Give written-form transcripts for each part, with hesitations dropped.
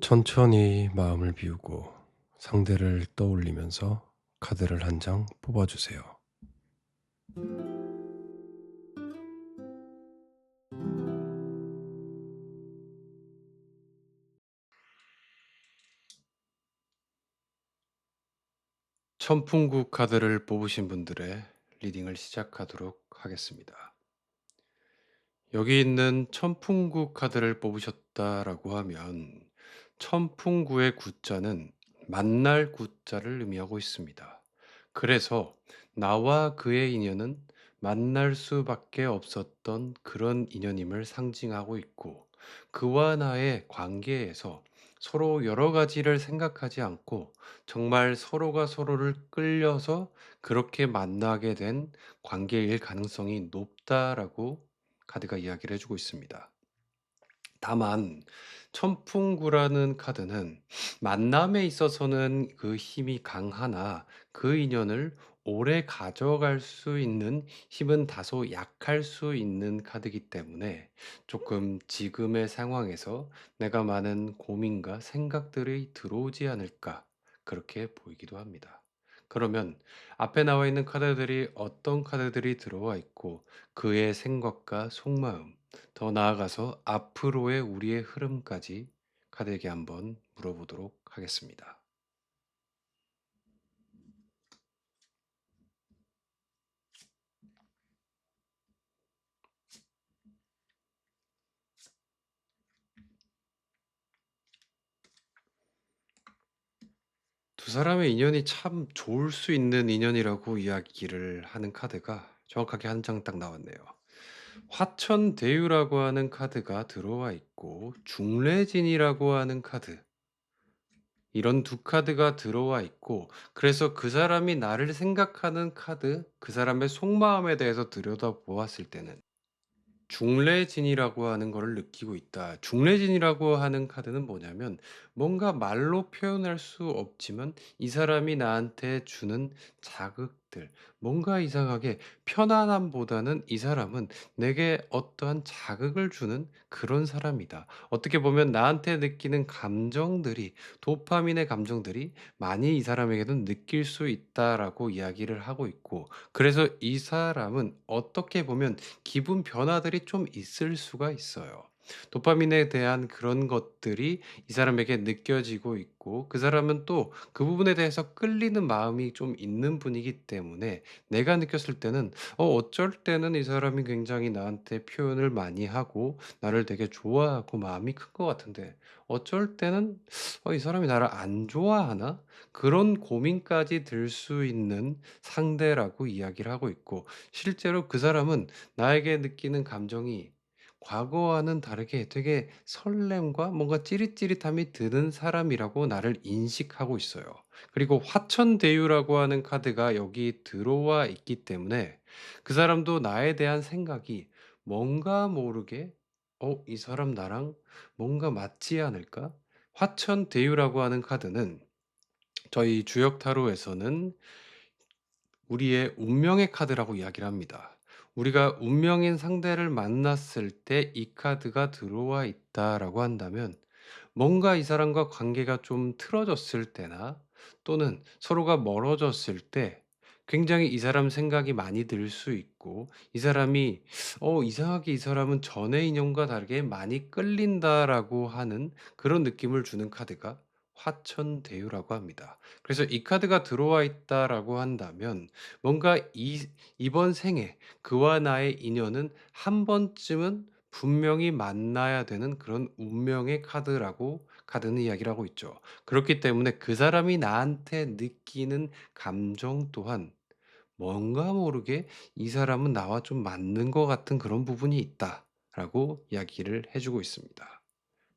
천천히 마음을 비우고 상대를 떠올리면서 카드를 한 장 뽑아주세요. 천풍구 카드를 뽑으신 분들의 리딩을 시작하도록 하겠습니다. 여기 있는 천풍구 카드를 뽑으셨다라고 하면 천풍구의 구자는 만날 구자를 의미하고 있습니다. 그래서 나와 그의 인연은 만날 수밖에 없었던 그런 인연임을 상징하고 있고, 그와 나의 관계에서 서로 여러 가지를 생각하지 않고 정말 서로가 서로를 끌려서 그렇게 만나게 된 관계일 가능성이 높다라고 카드가 이야기를 해주고 있습니다. 다만 천풍구라는 카드는 만남에 있어서는 그 힘이 강하나 그 인연을 오래 가져갈 수 있는 힘은 다소 약할 수 있는 카드이기 때문에 조금 지금의 상황에서 내가 많은 고민과 생각들이 들어오지 않을까, 그렇게 보이기도 합니다. 그러면 앞에 나와 있는 카드들이 어떤 카드들이 들어와 있고 그의 생각과 속마음, 더 나아가서 앞으로의 우리의 흐름까지 카드에게 한번 물어보도록 하겠습니다. 두 사람의 인연이 참 좋을 수 있는 인연이라고 이야기를 하는 카드가 정확하게 한 장 딱 나왔네요. 화천대유라고 하는 카드가 들어와 있고 중래진이라고 하는 카드, 이런 두 카드가 들어와 있고, 그래서 그 사람이 나를 생각하는 카드, 그 사람의 속마음에 대해서 들여다보았을 때는 중래진이라고 하는 거를 느끼고 있다. 중래진이라고 하는 카드는 뭐냐면, 뭔가 말로 표현할 수 없지만 이 사람이 나한테 주는 자극들, 뭔가 이상하게 편안함보다는 이 사람은 내게 어떠한 자극을 주는 그런 사람이다. 어떻게 보면 나한테 느끼는 감정들이, 도파민의 감정들이 많이 이 사람에게는 느낄 수 있다라고 이야기를 하고 있고, 그래서 이 사람은 어떻게 보면 기분 변화들이 좀 있을 수가 있어요. 도파민에 대한 그런 것들이 이 사람에게 느껴지고 있고, 그 사람은 또 그 부분에 대해서 끌리는 마음이 좀 있는 분이기 때문에 내가 느꼈을 때는 어쩔 때는 이 사람이 굉장히 나한테 표현을 많이 하고 나를 되게 좋아하고 마음이 큰 것 같은데, 어쩔 때는 이 사람이 나를 안 좋아하나? 그런 고민까지 들 수 있는 상대라고 이야기를 하고 있고, 실제로 그 사람은 나에게 느끼는 감정이 과거와는 다르게 되게 설렘과 뭔가 찌릿찌릿함이 드는 사람이라고 나를 인식하고 있어요. 그리고 화천대유라고 하는 카드가 여기 들어와 있기 때문에 그 사람도 나에 대한 생각이 뭔가 모르게 이 사람 나랑 뭔가 맞지 않을까? 화천대유라고 하는 카드는 저희 주역 타로에서는 우리의 운명의 카드라고 이야기를 합니다. 우리가 운명인 상대를 만났을 때 이 카드가 들어와 있다라고 한다면, 뭔가 이 사람과 관계가 좀 틀어졌을 때나 또는 서로가 멀어졌을 때 굉장히 이 사람 생각이 많이 들 수 있고, 이 사람이 이상하게 이 사람은 전의 인연과 다르게 많이 끌린다라고 하는 그런 느낌을 주는 카드가 화천대유라고 합니다. 그래서 이 카드가 들어와 있다라고 한다면, 뭔가 이번 생에 그와 나의 인연은 한 번쯤은 분명히 만나야 되는 그런 운명의 카드라고 카드는 이야기를 하고 있죠. 그렇기 때문에 그 사람이 나한테 느끼는 감정 또한 뭔가 모르게 이 사람은 나와 좀 맞는 것 같은 그런 부분이 있다라고 이야기를 해주고 있습니다.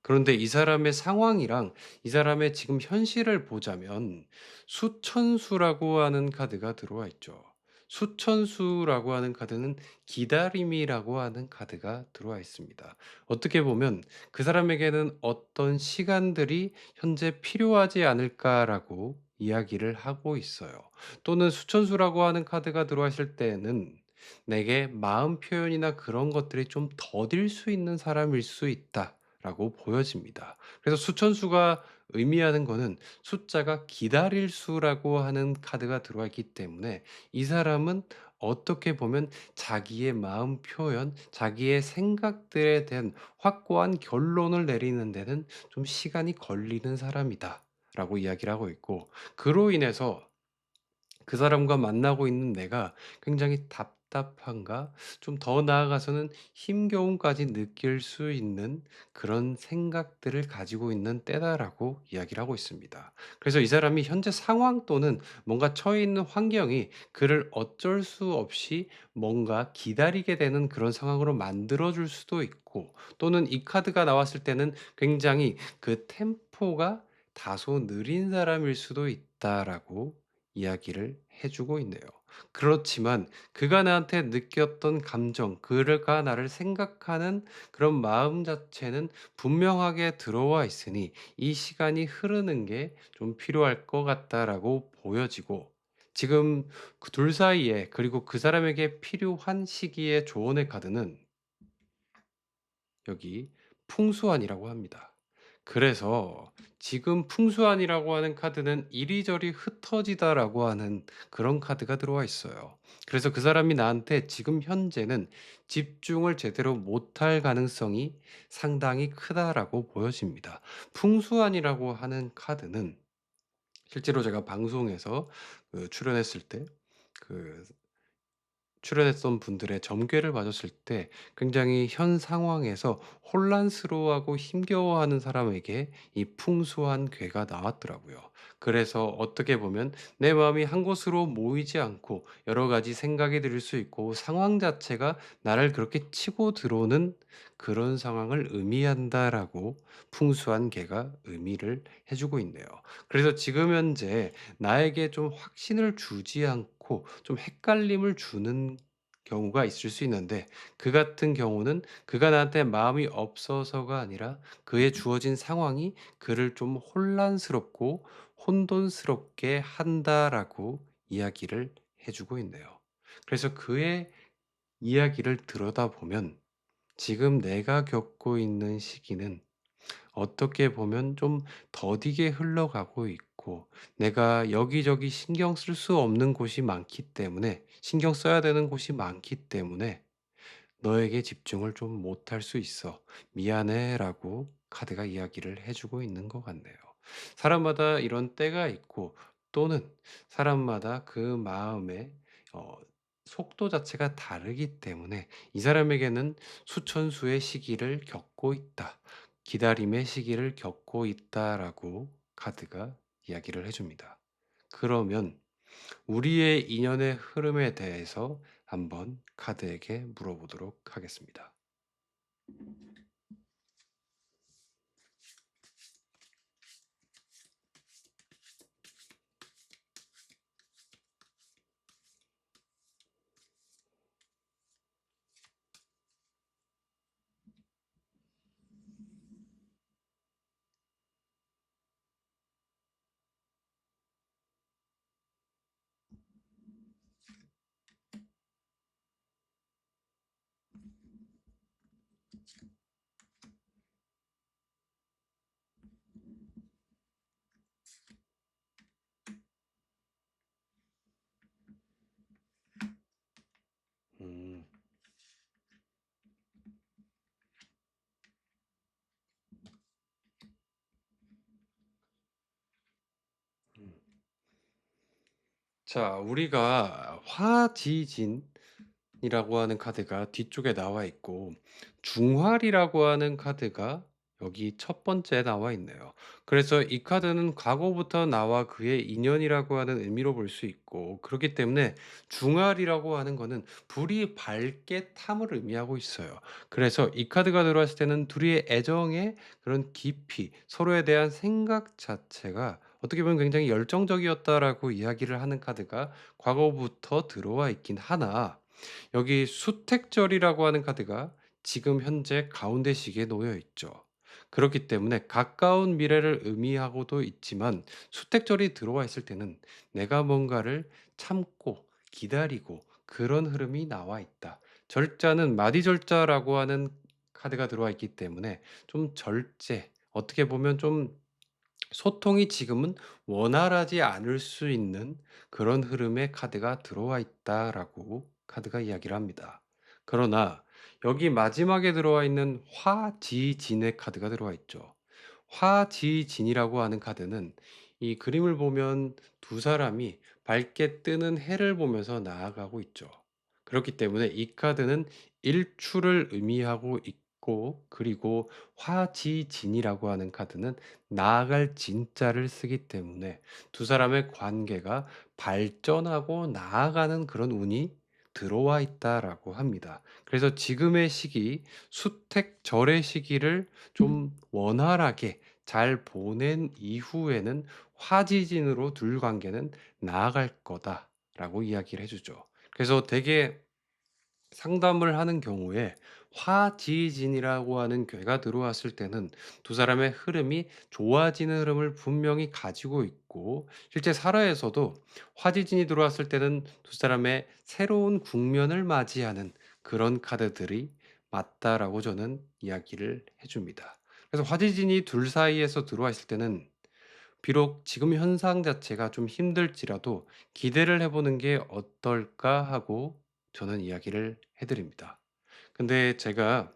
그런데 이 사람의 상황이랑 이 사람의 지금 현실을 보자면 수천수라고 하는 카드가 들어와 있죠. 수천수라고 하는 카드는 기다림이라고 하는 카드가 들어와 있습니다. 어떻게 보면 그 사람에게는 어떤 시간들이 현재 필요하지 않을까라고 이야기를 하고 있어요. 또는 수천수라고 하는 카드가 들어와 있을 때는 내게 마음 표현이나 그런 것들이 좀 더딜 수 있는 사람일 수 있다라고 보여집니다. 그래서 수천수가 의미하는 거는 숫자가 기다릴 수라고 하는 카드가 들어와 있기 때문에 이 사람은 어떻게 보면 자기의 마음 표현, 자기의 생각들에 대한 확고한 결론을 내리는 데는 좀 시간이 걸리는 사람이다라고 이야기를 하고 있고, 그로 인해서 그 사람과 만나고 있는 내가 굉장히 답답한가? 좀 더 나아가서는 힘겨움까지 느낄 수 있는 그런 생각들을 가지고 있는 때다라고 이야기를 하고 있습니다. 그래서 이 사람이 현재 상황 또는 뭔가 처해 있는 환경이 그를 어쩔 수 없이 뭔가 기다리게 되는 그런 상황으로 만들어 줄 수도 있고, 또는 이 카드가 나왔을 때는 굉장히 그 템포가 다소 느린 사람일 수도 있다라고 이야기를 해 주고 있네요. 그렇지만 그가 나한테 느꼈던 감정, 그가 나를 생각하는 그런 마음 자체는 분명하게 들어와 있으니 이 시간이 흐르는 게 좀 필요할 것 같다라고 보여지고, 지금 그 둘 사이에, 그리고 그 사람에게 필요한 시기의 조언의 카드는 여기 풍수한이라고 합니다. 그래서 지금 풍수한이라고 하는 카드는 이리저리 흩어지다라고 하는 그런 카드가 들어와 있어요. 그래서 그 사람이 나한테 지금 현재는 집중을 제대로 못할 가능성이 상당히 크다라고 보여집니다. 풍수한이라고 하는 카드는 실제로 제가 방송에서 출연했을 때그 출연했던 분들의 점괘를 맞았을 때 굉장히 현 상황에서 혼란스러워하고 힘겨워하는 사람에게 이 풍수한 괴가 나왔더라고요. 그래서 어떻게 보면 내 마음이 한 곳으로 모이지 않고 여러 가지 생각이 들 수 있고, 상황 자체가 나를 그렇게 치고 들어오는 그런 상황을 의미한다라고 풍수한 괴가 의미를 해주고 있네요. 그래서 지금 현재 나에게 좀 확신을 주지 않고 좀 헷갈림을 주는 경우가 있을 수 있는데, 그 같은 경우는 그가 나한테 마음이 없어서가 아니라 그의 주어진 상황이 그를 좀 혼란스럽고 혼돈스럽게 한다라고 이야기를 해 주고 있네요. 그래서 그의 이야기를 들여다보면 지금 내가 겪고 있는 시기는 어떻게 보면 좀 더디게 흘러가고 있고, 내가 여기저기 신경 쓸 수 없는 곳이 많기 때문에, 신경 써야 되는 곳이 많기 때문에 너에게 집중을 좀 못할 수 있어. 미안해라고 카드가 이야기를 해주고 있는 것 같네요. 사람마다 이런 때가 있고, 또는 사람마다 그 마음의 어, 속도 자체가 다르기 때문에 이 사람에게는 수천수의 시기를 겪고 있다. 기다림의 시기를 겪고 있다라고 카드가 이야기를 해줍니다. 그러면 우리의 인연의 흐름에 대해서 한번 카드에게 물어보도록 하겠습니다. 음, 음. 자, 우리가 화지진 이라고 하는 카드가 뒤쪽에 나와 있고, 중활이라고 하는 카드가 여기 첫 번째에 나와 있네요. 그래서 이 카드는 과거부터 나와 그의 인연이라고 하는 의미로 볼 수 있고, 그렇기 때문에 중활이라고 하는 거는 불이 밝게 탐을 의미하고 있어요. 그래서 이 카드가 들어왔을 때는 둘이의 애정의 그런 깊이, 서로에 대한 생각 자체가 어떻게 보면 굉장히 열정적이었다라고 이야기를 하는 카드가 과거부터 들어와 있긴 하나, 여기 수택절이라고 하는 카드가 지금 현재 가운데 시기에 놓여 있죠. 그렇기 때문에 가까운 미래를 의미하고도 있지만, 수택절이 들어와 있을 때는 내가 뭔가를 참고 기다리고 그런 흐름이 나와 있다. 절자는 마디절자라고 하는 카드가 들어와 있기 때문에 좀 절제, 어떻게 보면 좀 소통이 지금은 원활하지 않을 수 있는 그런 흐름의 카드가 들어와 있다라고 카드가 이야기를 합니다. 그러나 여기 마지막에 들어와 있는 화지진의 카드가 들어와 있죠. 화지진이라고 하는 카드는 이 그림을 보면 두 사람이 밝게 뜨는 해를 보면서 나아가고 있죠. 그렇기 때문에 이 카드는 일출을 의미하고 있고, 그리고 화지진이라고 하는 카드는 나아갈 진자를 쓰기 때문에 두 사람의 관계가 발전하고 나아가는 그런 운이 들어와 있다라고 합니다. 그래서 지금의 시기, 수택절의 시기를 좀 원활하게 잘 보낸 이후에는 화지진으로 둘 관계는 나아갈 거다라고 이야기를 해주죠. 그래서 되게 상담을 하는 경우에 화지진이라고 하는 괴가 들어왔을 때는 두 사람의 흐름이 좋아지는 흐름을 분명히 가지고 있고, 실제 살아에서도 화지진이 들어왔을 때는 두 사람의 새로운 국면을 맞이하는 그런 카드들이 맞다라고 저는 이야기를 해줍니다. 그래서 화지진이 둘 사이에서 들어와 있을 때는 비록 지금 현상 자체가 좀 힘들지라도 기대를 해보는 게 어떨까 하고 저는 이야기를 해드립니다. 근데 제가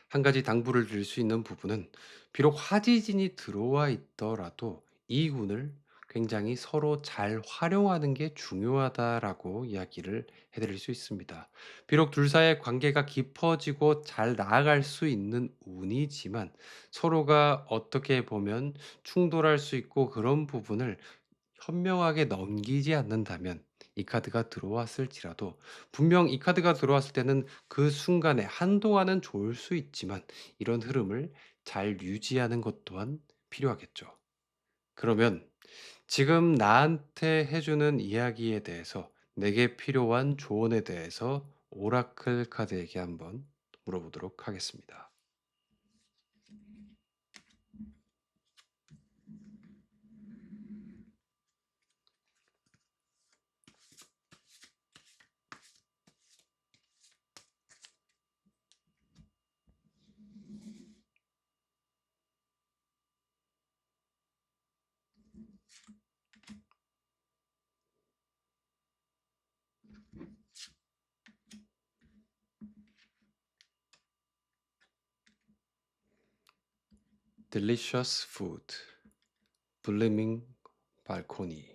한 가지 당부를 드릴 수 있는 부분은, 비록 화지진이 들어와 있더라도 이 운을 굉장히 서로 잘 활용하는 게 중요하다라고 이야기를 해드릴 수 있습니다. 비록 둘 사이의 관계가 깊어지고 잘 나아갈 수 있는 운이지만 서로가 어떻게 보면 충돌할 수 있고, 그런 부분을 현명하게 넘기지 않는다면 이 카드가 들어왔을지라도, 분명 이 카드가 들어왔을 때는 그 순간에 한동안은 좋을 수 있지만 이런 흐름을 잘 유지하는 것 또한 필요하겠죠. 그러면 지금 나한테 해주는 이야기에 대해서, 내게 필요한 조언에 대해서 오라클 카드에게 한번 물어보도록 하겠습니다. Delicious food, blooming balcony.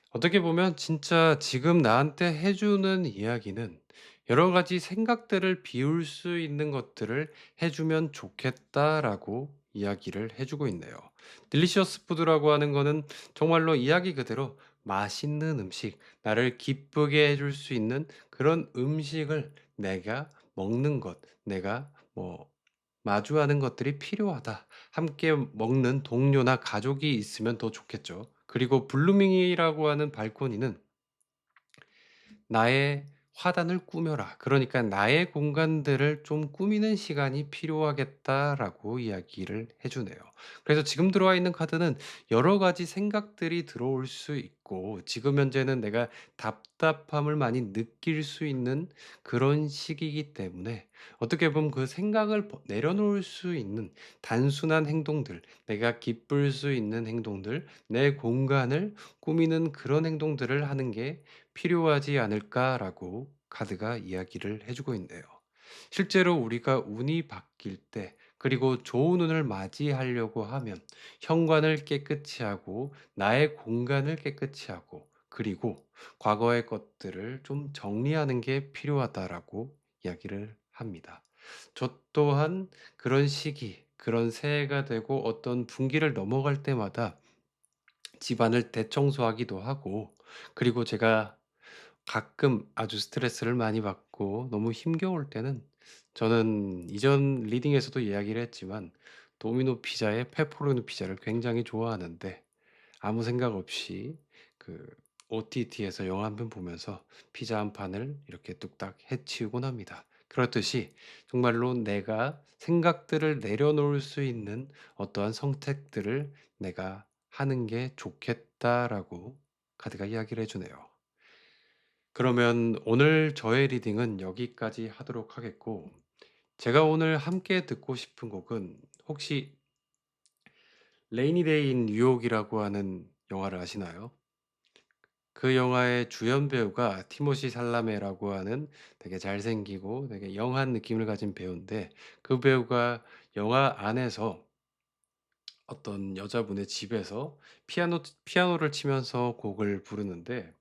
어떻게 보면 진짜 지금 나한테 해주는 이야기는 여러 가지 생각들을 비울 수 있는 것들을 해주면 좋겠다라고 이야기를 해주고 있네요. 딜리셔스 푸드라고 하는 거는 정말로 이야기 그대로 맛있는 음식, 나를 기쁘게 해줄 수 있는 그런 음식을 내가 먹는 것, 내가 마주하는 것들이 필요하다. 함께 먹는 동료나 가족이 있으면 더 좋겠죠. 그리고 블루밍이라고 하는 발코니는 나의 화단을 꾸며라. 그러니까 나의 공간들을 좀 꾸미는 시간이 필요하겠다라고 이야기를 해주네요. 그래서 지금 들어와 있는 카드는 여러 가지 생각들이 들어올 수 있고, 지금 현재는 내가 답답함을 많이 느낄 수 있는 그런 시기이기 때문에 어떻게 보면 그 생각을 내려놓을 수 있는 단순한 행동들, 내가 기쁠 수 있는 행동들, 내 공간을 꾸미는 그런 행동들을 하는 게 필요하지 않을까라고 카드가 이야기를 해주고 있네요. 실제로 우리가 운이 바뀔 때, 그리고 좋은 운을 맞이하려고 하면 현관을 깨끗이 하고 나의 공간을 깨끗이 하고, 그리고 과거의 것들을 좀 정리하는 게 필요하다라고 이야기를 합니다. 저 또한 그런 시기, 그런 새해가 되고 어떤 분기를 넘어갈 때마다 집안을 대청소하기도 하고, 그리고 제가 가끔 아주 스트레스를 많이 받고 너무 힘겨울 때는, 저는 이전 리딩에서도 이야기를 했지만 도미노 피자의 페퍼로니 피자를 굉장히 좋아하는데, 아무 생각 없이 그 OTT에서 영화 한 편 보면서 피자 한 판을 이렇게 뚝딱 해치우곤 합니다. 그렇듯이 정말로 내가 생각들을 내려놓을 수 있는 어떠한 선택들을 내가 하는 게 좋겠다라고 카드가 이야기를 해주네요. 그러면 오늘 저의 리딩은 여기까지 하도록 하겠고, 제가 오늘 함께 듣고 싶은 곡은 혹시 레이니 데이 인 뉴욕이라고 하는 영화를 아시나요? 그 영화의 주연 배우가 티모시 살라메라고 하는 되게 잘생기고 되게 영한 느낌을 가진 배우인데, 그 배우가 영화 안에서 어떤 여자분의 집에서 피아노를 치면서 곡을 부르는데,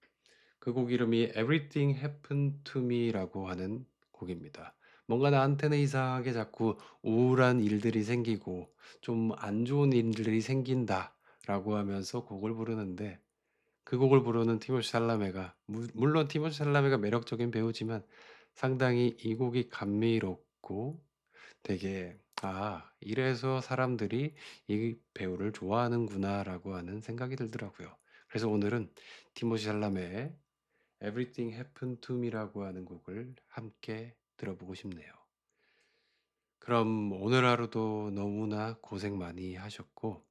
그 곡 이름이 Everything Happened to Me라고 하는 곡입니다. 뭔가 나한테는 이상하게 자꾸 우울한 일들이 생기고 좀 안 좋은 일들이 생긴다라고 하면서 곡을 부르는데, 그 곡을 부르는 티모시 샬라메가 물론 티모시 샬라메가 매력적인 배우지만 상당히 이 곡이 감미롭고 되게 '아 이래서 사람들이 이 배우를 좋아하는구나.'라고 하는 생각이 들더라고요. 그래서 오늘은 티모시 샬라메의 Everything Happened to Me라고 하는 곡을 함께 들어보고 싶네요. 그럼 오늘 하루도 너무나 고생 많이 하셨고,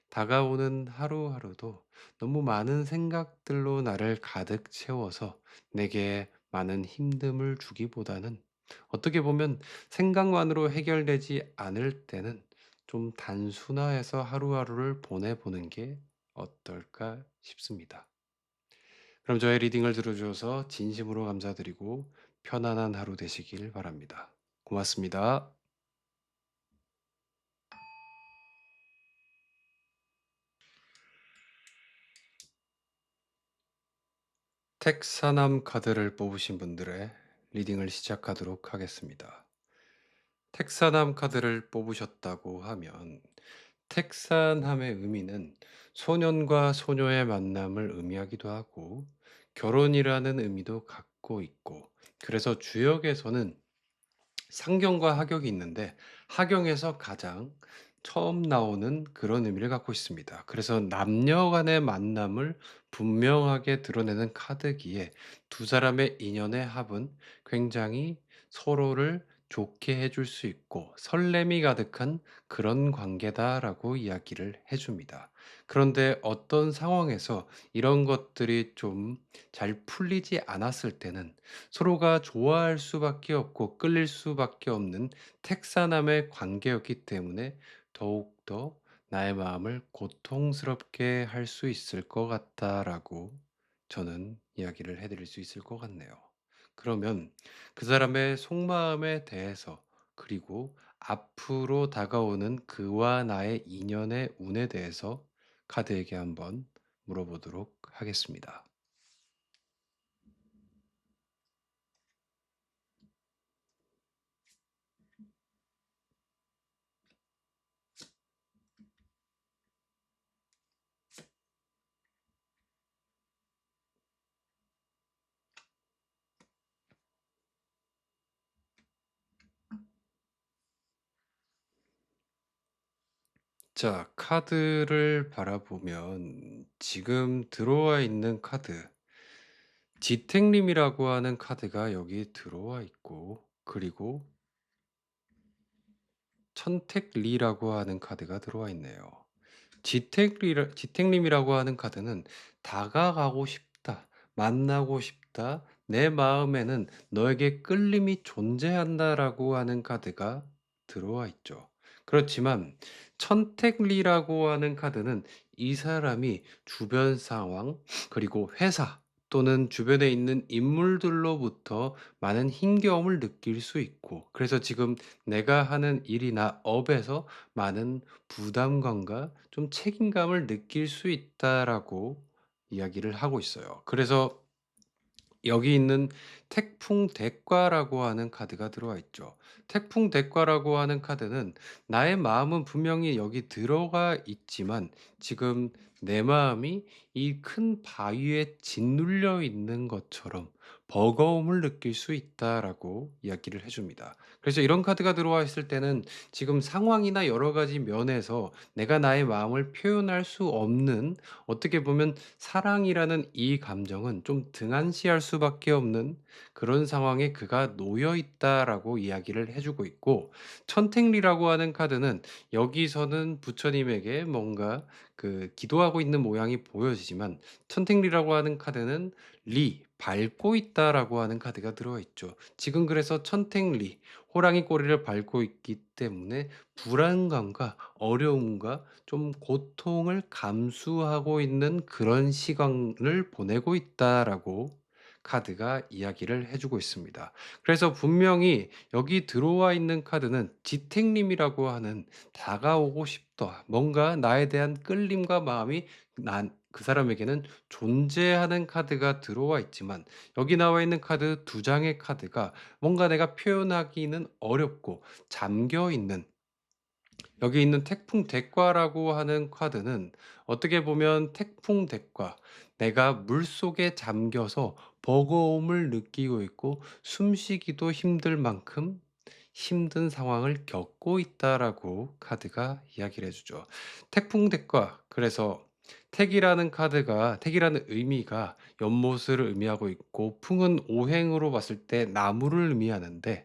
다가오는 하루하루도 너무 많은 생각들로 나를 가득 채워서 내게 많은 힘듦을 주기보다는, 어떻게 보면 생각만으로 해결되지 않을 때는 좀 단순화해서 하루하루를 보내보는 게 어떨까 싶습니다. 그럼 저의 리딩을 들어주셔서 진심으로 감사드리고 편안한 하루 되시길 바랍니다. 고맙습니다. 택사남 카드를 뽑으신 분들의 리딩을 시작하도록 하겠습니다. 택사남 카드를 뽑으셨다고 하면, 택사남의 의미는 소년과 소녀의 만남을 의미하기도 하고 결혼이라는 의미도 갖고 있고, 그래서 주역에서는 상경과 하격이 있는데 하경에서 가장 처음 나오는 그런 의미를 갖고 있습니다. 그래서 남녀 간의 만남을 분명하게 드러내는 카드기에 두 사람의 인연의 합은 굉장히 서로를 좋게 해줄 수 있고 설렘이 가득한 그런 관계다라고 이야기를 해줍니다. 그런데 어떤 상황에서 이런 것들이 좀 잘 풀리지 않았을 때는 서로가 좋아할 수밖에 없고 끌릴 수밖에 없는 택사남의 관계였기 때문에 더욱더 나의 마음을 고통스럽게 할 수 있을 것 같다라고 저는 이야기를 해드릴 수 있을 것 같네요. 그러면 그 사람의 속마음에 대해서, 그리고 앞으로 다가오는 그와 나의 인연의 운에 대해서 카드에게 한번 물어보도록 하겠습니다. 자, 카드를 바라보면 지금 들어와 있는 카드, 지택님이라고 하는 카드가 여기 들어와 있고, 그리고 천택리라고 하는 카드가 들어와 있네요. 지택님이라고 하는 카드는 다가가고 싶다, 만나고 싶다, 내 마음에는 너에게 끌림이 존재한다라고 하는 카드가 들어와 있죠. 그렇지만 천택리라고 하는 카드는 이 사람이 주변 상황, 그리고 회사 또는 주변에 있는 인물들로부터 많은 힘겨움을 느낄 수 있고, 그래서 지금 내가 하는 일이나 업에서 많은 부담감과 좀 책임감을 느낄 수 있다라고 이야기를 하고 있어요. 그래서 여기 있는 태풍대과라고 하는 카드가 들어와 있죠. 태풍대과라고 하는 카드는 나의 마음은 분명히 여기 들어가 있지만 지금 내 마음이 이 큰 바위에 짓눌려 있는 것처럼 버거움을 느낄 수 있다라고 이야기를 해줍니다. 그래서 이런 카드가 들어와 있을 때는 지금 상황이나 여러 가지 면에서 내가 나의 마음을 표현할 수 없는, 어떻게 보면 사랑이라는 이 감정은 좀 등한시할 수밖에 없는 그런 상황에 그가 놓여 있다라고 이야기를 해주고 있고, 천택리라고 하는 카드는 여기서는 부처님에게 뭔가 기도하고 있는 모양이 보여지지만, 천택리라고 하는 카드는 밟고 있다라고 하는 카드가 들어와 있죠. 지금 그래서 천택리, 호랑이 꼬리를 밟고 있기 때문에 불안감과 어려움과 좀 고통을 감수하고 있는 그런 시간을 보내고 있다라고 카드가 이야기를 해 주고 있습니다. 그래서 분명히 여기 들어와 있는 카드는 지택림이라고 하는 다가오고 싶다. 뭔가 나에 대한 끌림과 마음이 난 그 사람에게는 존재하는 카드가 들어와 있지만 여기 나와 있는 카드 두 장의 카드가 뭔가 내가 표현하기는 어렵고 잠겨 있는 여기 있는 태풍 대과라고 하는 카드는 어떻게 보면 태풍 대과, 내가 물속에 잠겨서 버거움을 느끼고 있고 숨쉬기도 힘들 만큼 힘든 상황을 겪고 있다라고 카드가 이야기를 해주죠. 태풍 대과, 그래서 택이라는 의미가 연못을 의미하고 있고 풍은 오행으로 봤을 때 나무를 의미하는데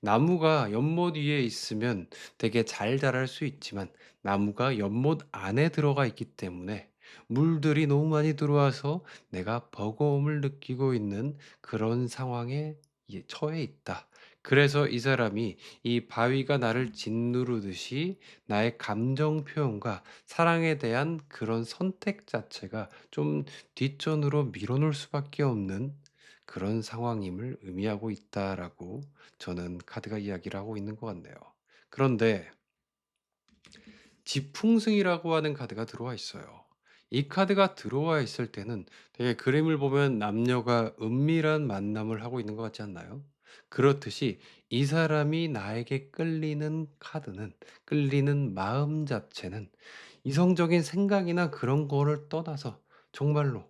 나무가 연못 위에 있으면 되게 잘 자랄 수 있지만 나무가 연못 안에 들어가 있기 때문에 물들이 너무 많이 들어와서 내가 버거움을 느끼고 있는 그런 상황에 처해 있다. 그래서 이 사람이 이 바위가 나를 짓누르듯이 나의 감정 표현과 사랑에 대한 그런 선택 자체가 좀 뒷전으로 밀어놓을 수밖에 없는 그런 상황임을 의미하고 있다라고 저는 카드가 이야기를 하고 있는 것 같네요. 그런데 지풍승이라고 하는 카드가 들어와 있어요. 이 카드가 들어와 있을 때는 되게 그림을 보면 남녀가 은밀한 만남을 하고 있는 것 같지 않나요? 그렇듯이 이 사람이 나에게 끌리는 카드는 끌리는 마음 자체는 이성적인 생각이나 그런 거를 떠나서 정말로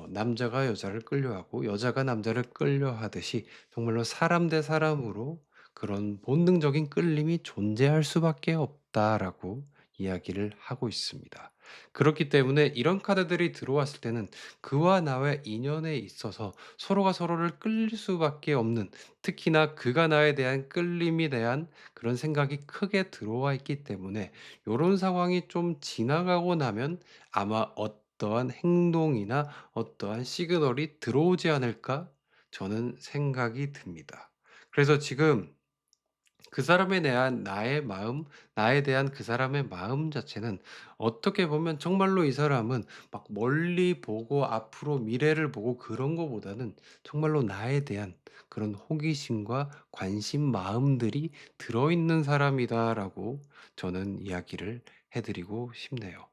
남자가 여자를 끌려하고 여자가 남자를 끌려하듯이 정말로 사람 대 사람으로 그런 본능적인 끌림이 존재할 수밖에 없다라고 이야기를 하고 있습니다. 그렇기 때문에 이런 카드들이 들어왔을 때는 그와 나의 인연에 있어서 서로가 서로를 끌릴 수밖에 없는, 특히나 그가 나에 대한 끌림에 대한 그런 생각이 크게 들어와 있기 때문에 요런 상황이 좀 지나가고 나면 아마 어떠한 행동이나 어떠한 시그널이 들어오지 않을까 저는 생각이 듭니다. 그래서 지금 그 사람에 대한 나의 마음, 나에 대한 그 사람의 마음 자체는 어떻게 보면 정말로 이 사람은 막 멀리 보고 앞으로 미래를 보고 그런 거보다는 정말로 나에 대한 그런 호기심과 관심 마음들이 들어있는 사람이다라고 저는 이야기를 해드리고 싶네요.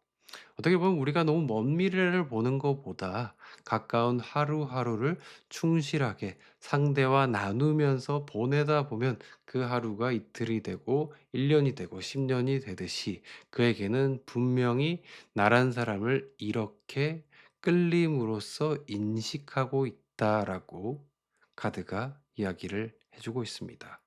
어떻게 보면 우리가 너무 먼 미래를 보는 것보다 가까운 하루하루를 충실하게 상대와 나누면서 보내다 보면 그 하루가 이틀이 되고 1년이 되고 10년이 되듯이 그에게는 분명히 나란 사람을 이렇게 끌림으로써 인식하고 있다라고 카드가 이야기를 해주고 있습니다.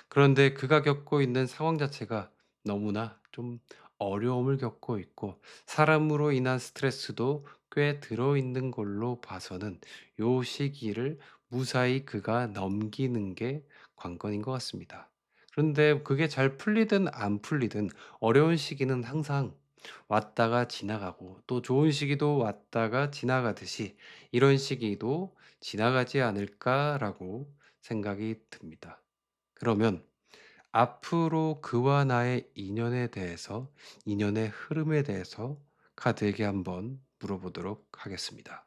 그런데 그가 겪고 있는 상황 자체가 너무나 좀 어려움을 겪고 있고 사람으로 인한 스트레스도 꽤 들어있는 걸로 봐서는 요 시기를 무사히 그가 넘기는 게 관건인 것 같습니다. 그런데 그게 잘 풀리든 안 풀리든 어려운 시기는 항상 왔다가 지나가고 또 좋은 시기도 왔다가 지나가듯이 이런 시기도 지나가지 않을까라고 생각이 듭니다. 그러면 앞으로 그와 나의 인연의 흐름에 대해서 카드에게 한번 물어보도록 하겠습니다.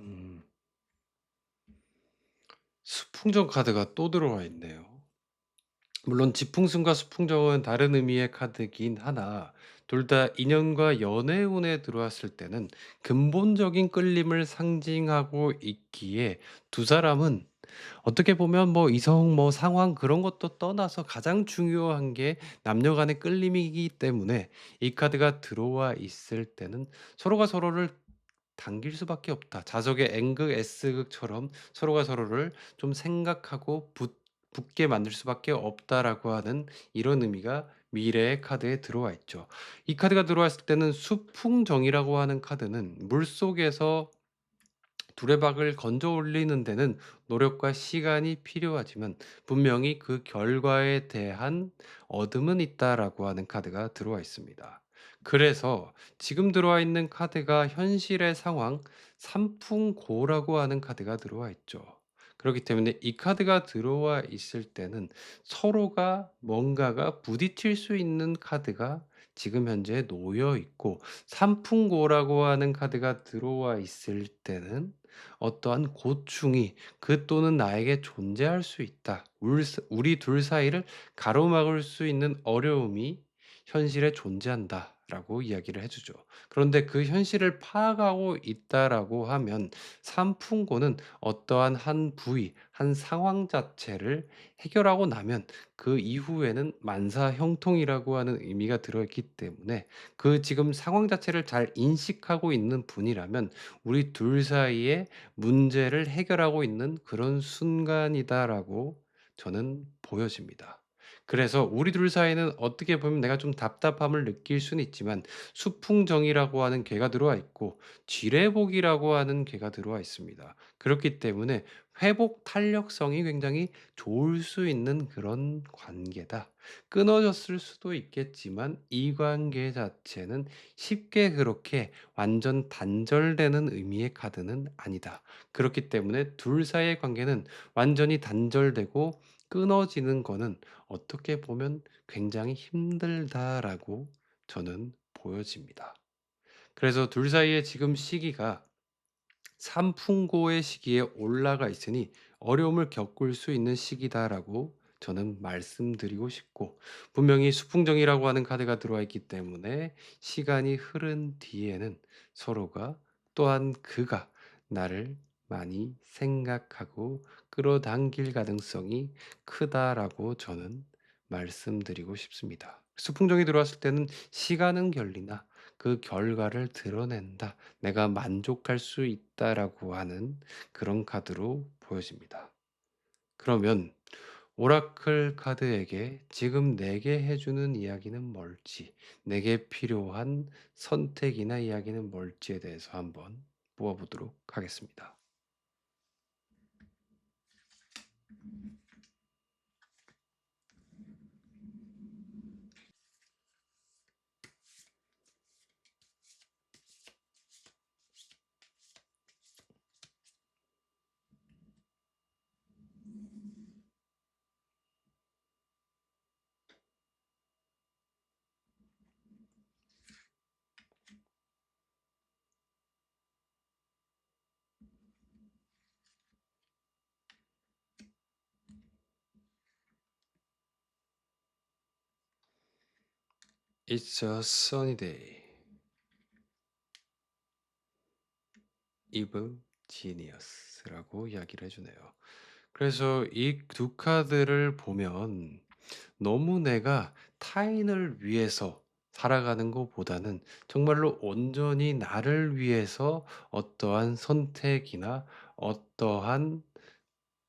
음, 수풍전 카드가 또 들어와 있네요. 물론 지풍순과 수풍정은 다른 의미의 카드긴 하나 둘 다 인연과 연애운에 들어왔을 때는 근본적인 끌림을 상징하고 있기에 두 사람은 어떻게 보면 뭐 이성 뭐 상황 그런 것도 떠나서 가장 중요한 게 남녀 간의 끌림이기 때문에 이 카드가 들어와 있을 때는 서로가 서로를 당길 수밖에 없다. 자석의 N극, S극처럼 서로가 서로를 좀 생각하고 붙게 만들 수밖에 없다라고 하는 이런 의미가 미래의 카드에 들어와 있죠. 이 카드가 들어왔을 때는 수풍정이라고 하는 카드는 물속에서 두레박을 건져 올리는 데는 노력과 시간이 필요하지만 분명히 그 결과에 대한 얻음은 있다라고 하는 카드가 들어와 있습니다. 그래서 지금 들어와 있는 카드가 현실의 상황 삼풍고라고 하는 카드가 들어와 있죠. 그렇기 때문에 이 카드가 들어와 있을 때는 서로가 뭔가가 부딪힐 수 있는 카드가 지금 현재 놓여 있고 삼풍고라고 하는 카드가 들어와 있을 때는 어떠한 고충이 그 또는 나에게 존재할 수 있다. 우리 둘 사이를 가로막을 수 있는 어려움이 현실에 존재한다라고 이야기를 해 주죠. 그런데 그 현실을 파악하고 있다라고 하면 삼풍고는 어떠한 한 부위, 한 상황 자체를 해결하고 나면 그 이후에는 만사형통이라고 하는 의미가 들어 있기 때문에 그 지금 상황 자체를 잘 인식하고 있는 분이라면 우리 둘 사이에 문제를 해결하고 있는 그런 순간이다라고 저는 보여집니다. 그래서 우리 둘 사이는 어떻게 보면 내가 좀 답답함을 느낄 수는 있지만 수풍정이라고 하는 괴가 들어와 있고 지뢰복이라고 하는 괴가 들어와 있습니다. 그렇기 때문에 회복 탄력성이 굉장히 좋을 수 있는 그런 관계다. 끊어졌을 수도 있겠지만 이 관계 자체는 쉽게 그렇게 완전 단절되는 의미의 카드는 아니다. 그렇기 때문에 둘 사이의 관계는 완전히 단절되고 끊어지는 거는 어떻게 보면 굉장히 힘들다라고 저는 보여집니다. 그래서 둘 사이의 지금 시기가 삼풍고의 시기에 올라가 있으니 어려움을 겪을 수 있는 시기다라고 저는 말씀드리고 싶고 분명히 수풍정이라고 하는 카드가 들어와 있기 때문에 시간이 흐른 뒤에는 서로가 또한 그가 나를 많이 생각하고 끌어당길 가능성이 크다라고 저는 말씀드리고 싶습니다. 수풍정이 들어왔을 때는 시간은 결리나 그 결과를 드러낸다. 내가 만족할 수 있다라고 하는 그런 카드로 보여집니다. 그러면 오라클 카드에게 지금 내게 해주는 이야기는 뭘지, 내게 필요한 선택이나 이야기는 뭘지에 대해서 한번 뽑아보도록 하겠습니다. It's a sunny day. Evil Genius라고 이야기를 해주네요. 그래서 이 두 카드를 보면 너무 내가 타인을 위해서 살아가는 것보다는 정말로 온전히 나를 위해서 어떠한 선택이나 어떠한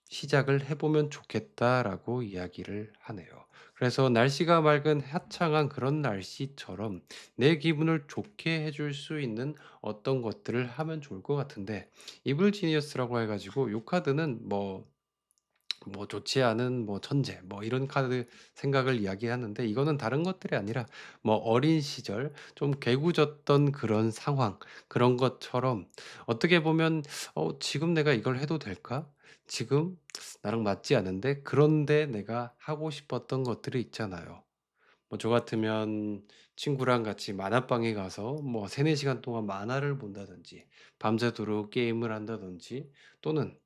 시작을 해 보면 좋겠다라고 이야기를 하네요. 그래서 날씨가 맑은 화창한 그런 날씨처럼 내 기분을 좋게 해줄 수 있는 어떤 것들을 하면 좋을 것 같은데 이블 지니어스라고 해 가지고 요 카드는 뭐 좋지 않은 뭐 천재 뭐 이런 카드 생각을 이야기하는데 이거는 다른 것들이 아니라 뭐 어린 시절 좀 개구졌던 그런 상황 그런 것처럼 어떻게 보면 '지금 내가 이걸 해도 될까? 지금 나랑 맞지 않은데?' 그런데 내가 하고 싶었던 것들이 있잖아요. 뭐 저 같으면 친구랑 같이 만화방에 가서 뭐 3-4 시간 동안 만화를 본다든지 밤새도록 게임을 한다든지 또는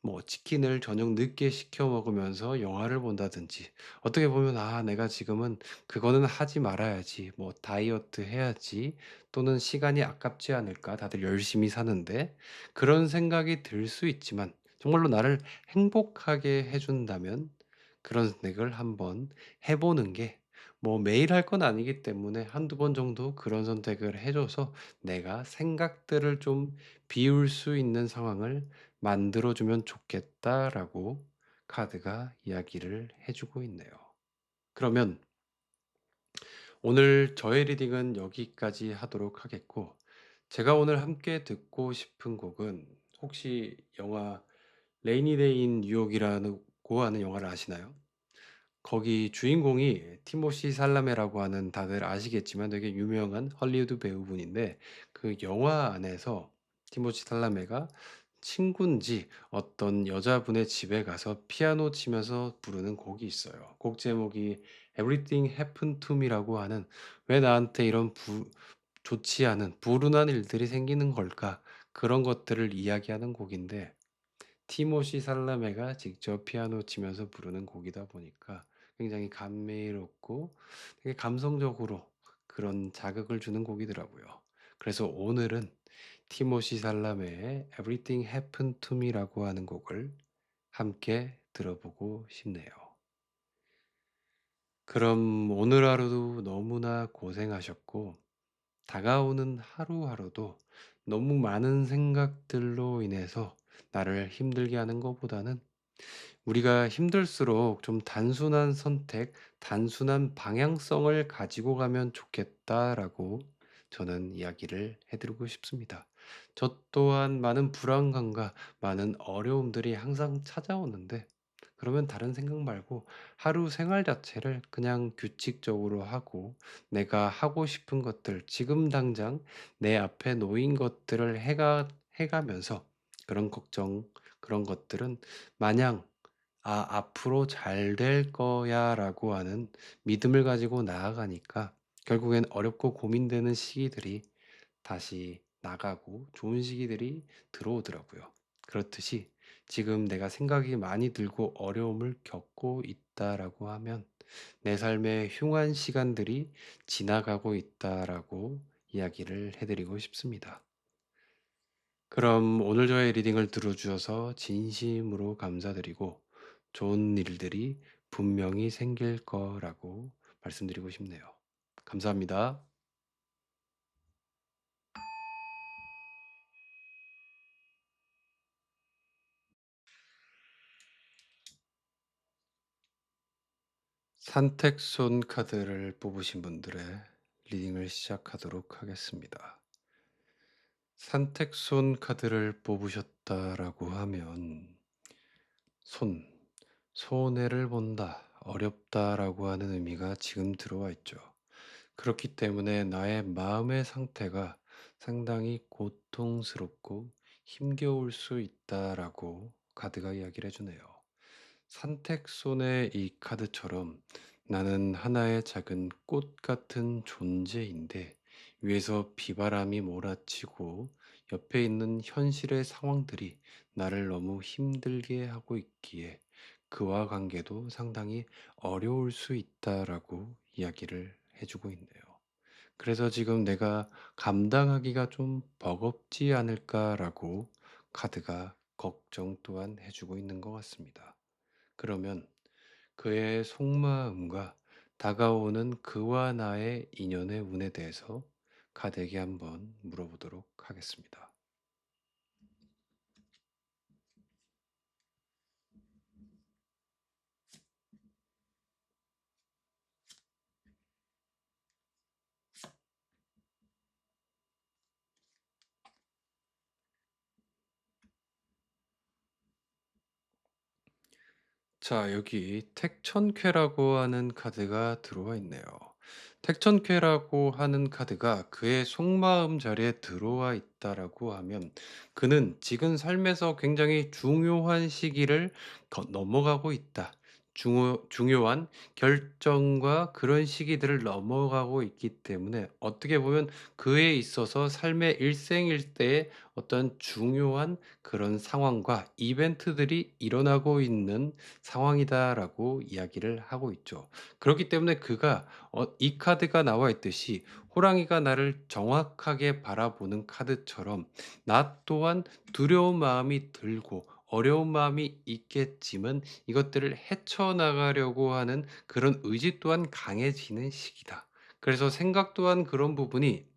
뭐 치킨을 저녁 늦게 시켜 먹으면서 영화를 본다든지 어떻게 보면 '아 내가 지금은 그거는 하지 말아야지. 뭐 다이어트 해야지.' 또는 '시간이 아깝지 않을까? 다들 열심히 사는데.' 그런 생각이 들 수 있지만 정말로 나를 행복하게 해 준다면 그런 선택을 한번 해 보는 게 뭐 매일 할 건 아니기 때문에 한두 번 정도 그런 선택을 해 줘서 내가 생각들을 좀 비울 수 있는 상황을 만들어 주면 좋겠다라고 카드가 이야기를 해 주고 있네요. 그러면 오늘 저의 리딩은 여기까지 하도록 하겠고, 제가 오늘 함께 듣고 싶은 곡은 혹시 영화 레이니 데이 인 뉴욕이라는 고 하는 영화를 아시나요? 거기 주인공이 티모시 살라메라고 하는, 다들 아시겠지만 되게 유명한 헐리우드 배우분인데, 그 영화 안에서 티모시 살라메가 친군지 어떤 여자분의 집에 가서 피아노 치면서 부르는 곡이 있어요. 곡 제목이 Everything Happened to Me라고 하는, 왜 나한테 이런 좋지 않은 불운한 일들이 생기는 걸까? 그런 것들을 이야기하는 곡인데, 티모시 살라메가 직접 피아노 치면서 부르는 곡이다 보니까 굉장히 감미롭고 되게 감성적으로 그런 자극을 주는 곡이더라고요. 그래서 오늘은 티모시 살라메의 Everything Happened to Me라고 하는 곡을 함께 들어보고 싶네요. 그럼 오늘 하루도 너무나 고생하셨고, 다가오는 하루하루도 너무 많은 생각들로 인해서 나를 힘들게 하는 것보다는 우리가 힘들수록 좀 단순한 선택, 단순한 방향성을 가지고 가면 좋겠다라고 저는 이야기를 해드리고 싶습니다. 저 또한 많은 불안감과 많은 어려움들이 항상 찾아오는데, 그러면 다른 생각 말고 하루 생활 자체를 그냥 규칙적으로 하고 내가 하고 싶은 것들, 지금 당장 내 앞에 놓인 것들을 해가면서 그런 걱정, 그런 것들은 마냥 '아 앞으로 잘 될 거야.'라고 하는 믿음을 가지고 나아가니까 결국엔 어렵고 고민되는 시기들이 다시 나가고 좋은 시기들이 들어오더라고요. 그렇듯이 지금 내가 생각이 많이 들고 어려움을 겪고 있다라고 하면 내 삶의 흉한 시간들이 지나가고 있다라고 이야기를 해 드리고 싶습니다. 그럼 오늘 저의 리딩을 들어주셔서 진심으로 감사드리고, 좋은 일들이 분명히 생길 거라고 말씀드리고 싶네요. 감사합니다. 산택손 카드를 뽑으신 분들의 리딩을 시작하도록 하겠습니다. 산택손 카드를 뽑으셨다라고 하면 손, 손해를 본다, 어렵다라고 하는 의미가 지금 들어와 있죠. 그렇기 때문에 나의 마음의 상태가 상당히 고통스럽고 힘겨울 수 있다라고 카드가 이야기를 해주네요. 산택손의 이 카드처럼 나는 하나의 작은 꽃 같은 존재인데, 위에서 비바람이 몰아치고 옆에 있는 현실의 상황들이 나를 너무 힘들게 하고 있기에 그와 관계도 상당히 어려울 수 있다라고 이야기를 해주고 있네요. 그래서 지금 내가 감당하기가 좀 버겁지 않을까라고 카드가 걱정 또한 해주고 있는 것 같습니다. 그러면 그의 속마음과 다가오는 그와 나의 인연의 운에 대해서 카드에게 한번 물어보도록 하겠습니다. 자, 여기 택천쾌라고 하는 카드가 들어와 있네요. 택천쾌라고 하는 카드가 그의 속마음 자리에 들어와 있다라고 하면 그는 지금 삶에서 굉장히 중요한 시기를 넘어가고 있다. 중요한 결정과 그런 시기들을 넘어가고 있기 때문에 어떻게 보면 그에 있어서 삶의 일생일대의 어떤 중요한 그런 상황과 이벤트들이 일어나고 있는 상황이다라고 이야기를 하고 있죠. 그렇기 때문에 그가 이 카드가 나와 있듯이 호랑이가 나를 정확하게 바라보는 카드처럼 나 또한 두려운 마음이 들고 어려운 마음이 있겠지만 이것들을 헤쳐나가려고 하는 그런 의지 또한 강해지는 시기다. 그래서 생각 또한 그런 부분이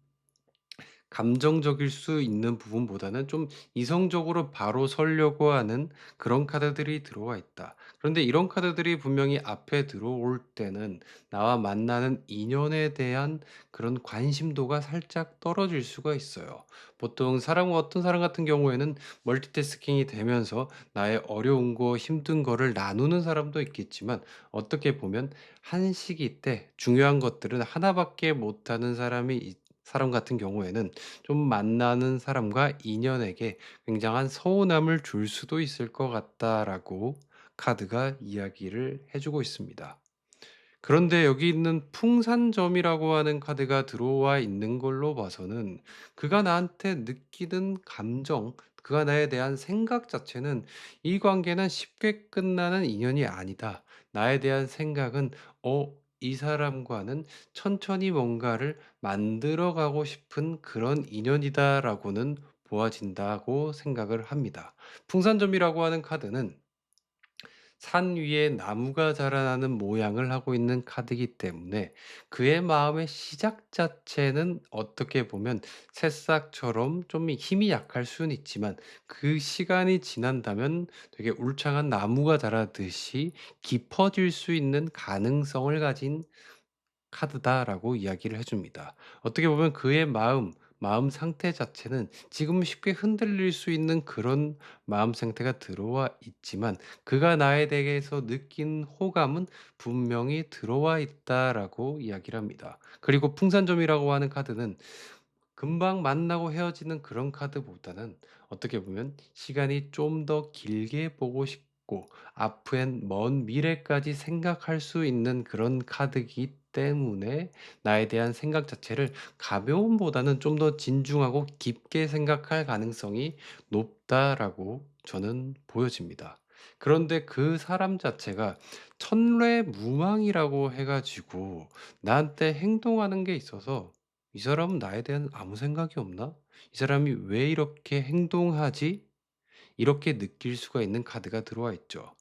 감정적일 수 있는 부분보다는 좀 이성적으로 바로 서려고 하는 그런 카드들이 들어와 있다. 그런데 이런 카드들이 분명히 앞에 들어올 때는 나와 만나는 인연에 대한 그런 관심도가 살짝 떨어질 수가 있어요. 보통 어떤 사람 같은 경우에는 멀티태스킹이 되면서 나의 어려운 거, 힘든 거를 나누는 사람도 있겠지만 어떻게 보면 한 시기 때 중요한 것들은 하나밖에 못하는 사람 같은 경우에는 좀 만나는 사람과 인연에게 굉장한 서운함을 줄 수도 있을 것 같다라고 카드가 이야기를 해 주고 있습니다. 그런데 여기 있는 풍산점이라고 하는 카드가 들어와 있는 걸로 봐서는 그가 나한테 느끼는 감정, 그가 나에 대한 생각 자체는 '이 관계는 쉽게 끝나는 인연이 아니다. 나에 대한 생각은 이 사람과는 천천히 뭔가를 만들어 가고 싶은 그런 인연이다.'라고는 보아진다고 생각을 합니다. 풍산점이라고 하는 카드는 산 위에 나무가 자라나는 모양을 하고 있는 카드이기 때문에 그의 마음의 시작 자체는 어떻게 보면 새싹처럼 좀 힘이 약할 수는 있지만 그 시간이 지난다면 되게 울창한 나무가 자라듯이 깊어질 수 있는 가능성을 가진 카드다라고 이야기를 해 줍니다. 어떻게 보면 그의 마음 상태 자체는 지금 쉽게 흔들릴 수 있는 그런 마음 상태가 들어와 있지만 그가 나에 대해서 느낀 호감은 분명히 들어와 있다라고 이야기를 합니다. 그리고 풍산점이라고 하는 카드는 금방 만나고 헤어지는 그런 카드보다는 어떻게 보면 시간이 좀 더 길게 보고 싶고 앞엔 먼 미래까지 생각할 수 있는 그런 카드이기 때문에 나에 대한 생각 자체를 가벼움보다는 좀 더 진중하고 깊게 생각할 가능성이 높다라고 저는 보여집니다. 그런데 그 사람 자체가 천례무망이라고 해 가지고 나한테 행동하는 게 있어서 '이 사람은 나에 대한 아무 생각이 없나? 이 사람이 왜 이렇게 행동하지?' 이렇게 느낄 수가 있는 카드가 들어와 있죠.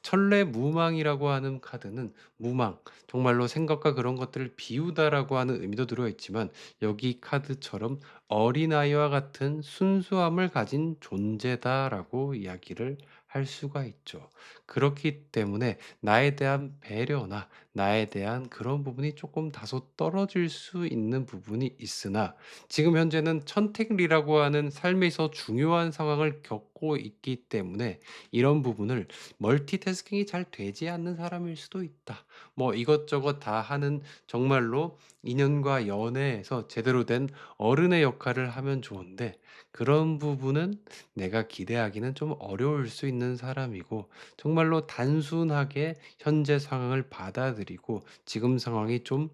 천례무망이라고 하는 카드는 무망, 정말로 생각과 그런 것들을 비우다라고 하는 의미도 들어 있지만 여기 카드처럼 어린아이와 같은 순수함을 가진 존재다라고 이야기를 할 수가 있죠. 그렇기 때문에 나에 대한 배려나 나에 대한 그런 부분이 조금 다소 떨어질 수 있는 부분이 있으나 지금 현재는 선택이라고 하는 삶에서 중요한 상황을 겪고 있기 때문에 이런 부분을 멀티태스킹이 잘 되지 않는 사람일 수도 있다. 뭐 이것저것 다 하는 정말로 인연과 연애에서 제대로 된 어른의 역할을 하면 좋은데 그런 부분은 내가 기대하기는 좀 어려울 수 있는 사람이고 정말로 단순하게 현재 상황을 받아들이고 지금 상황이 좀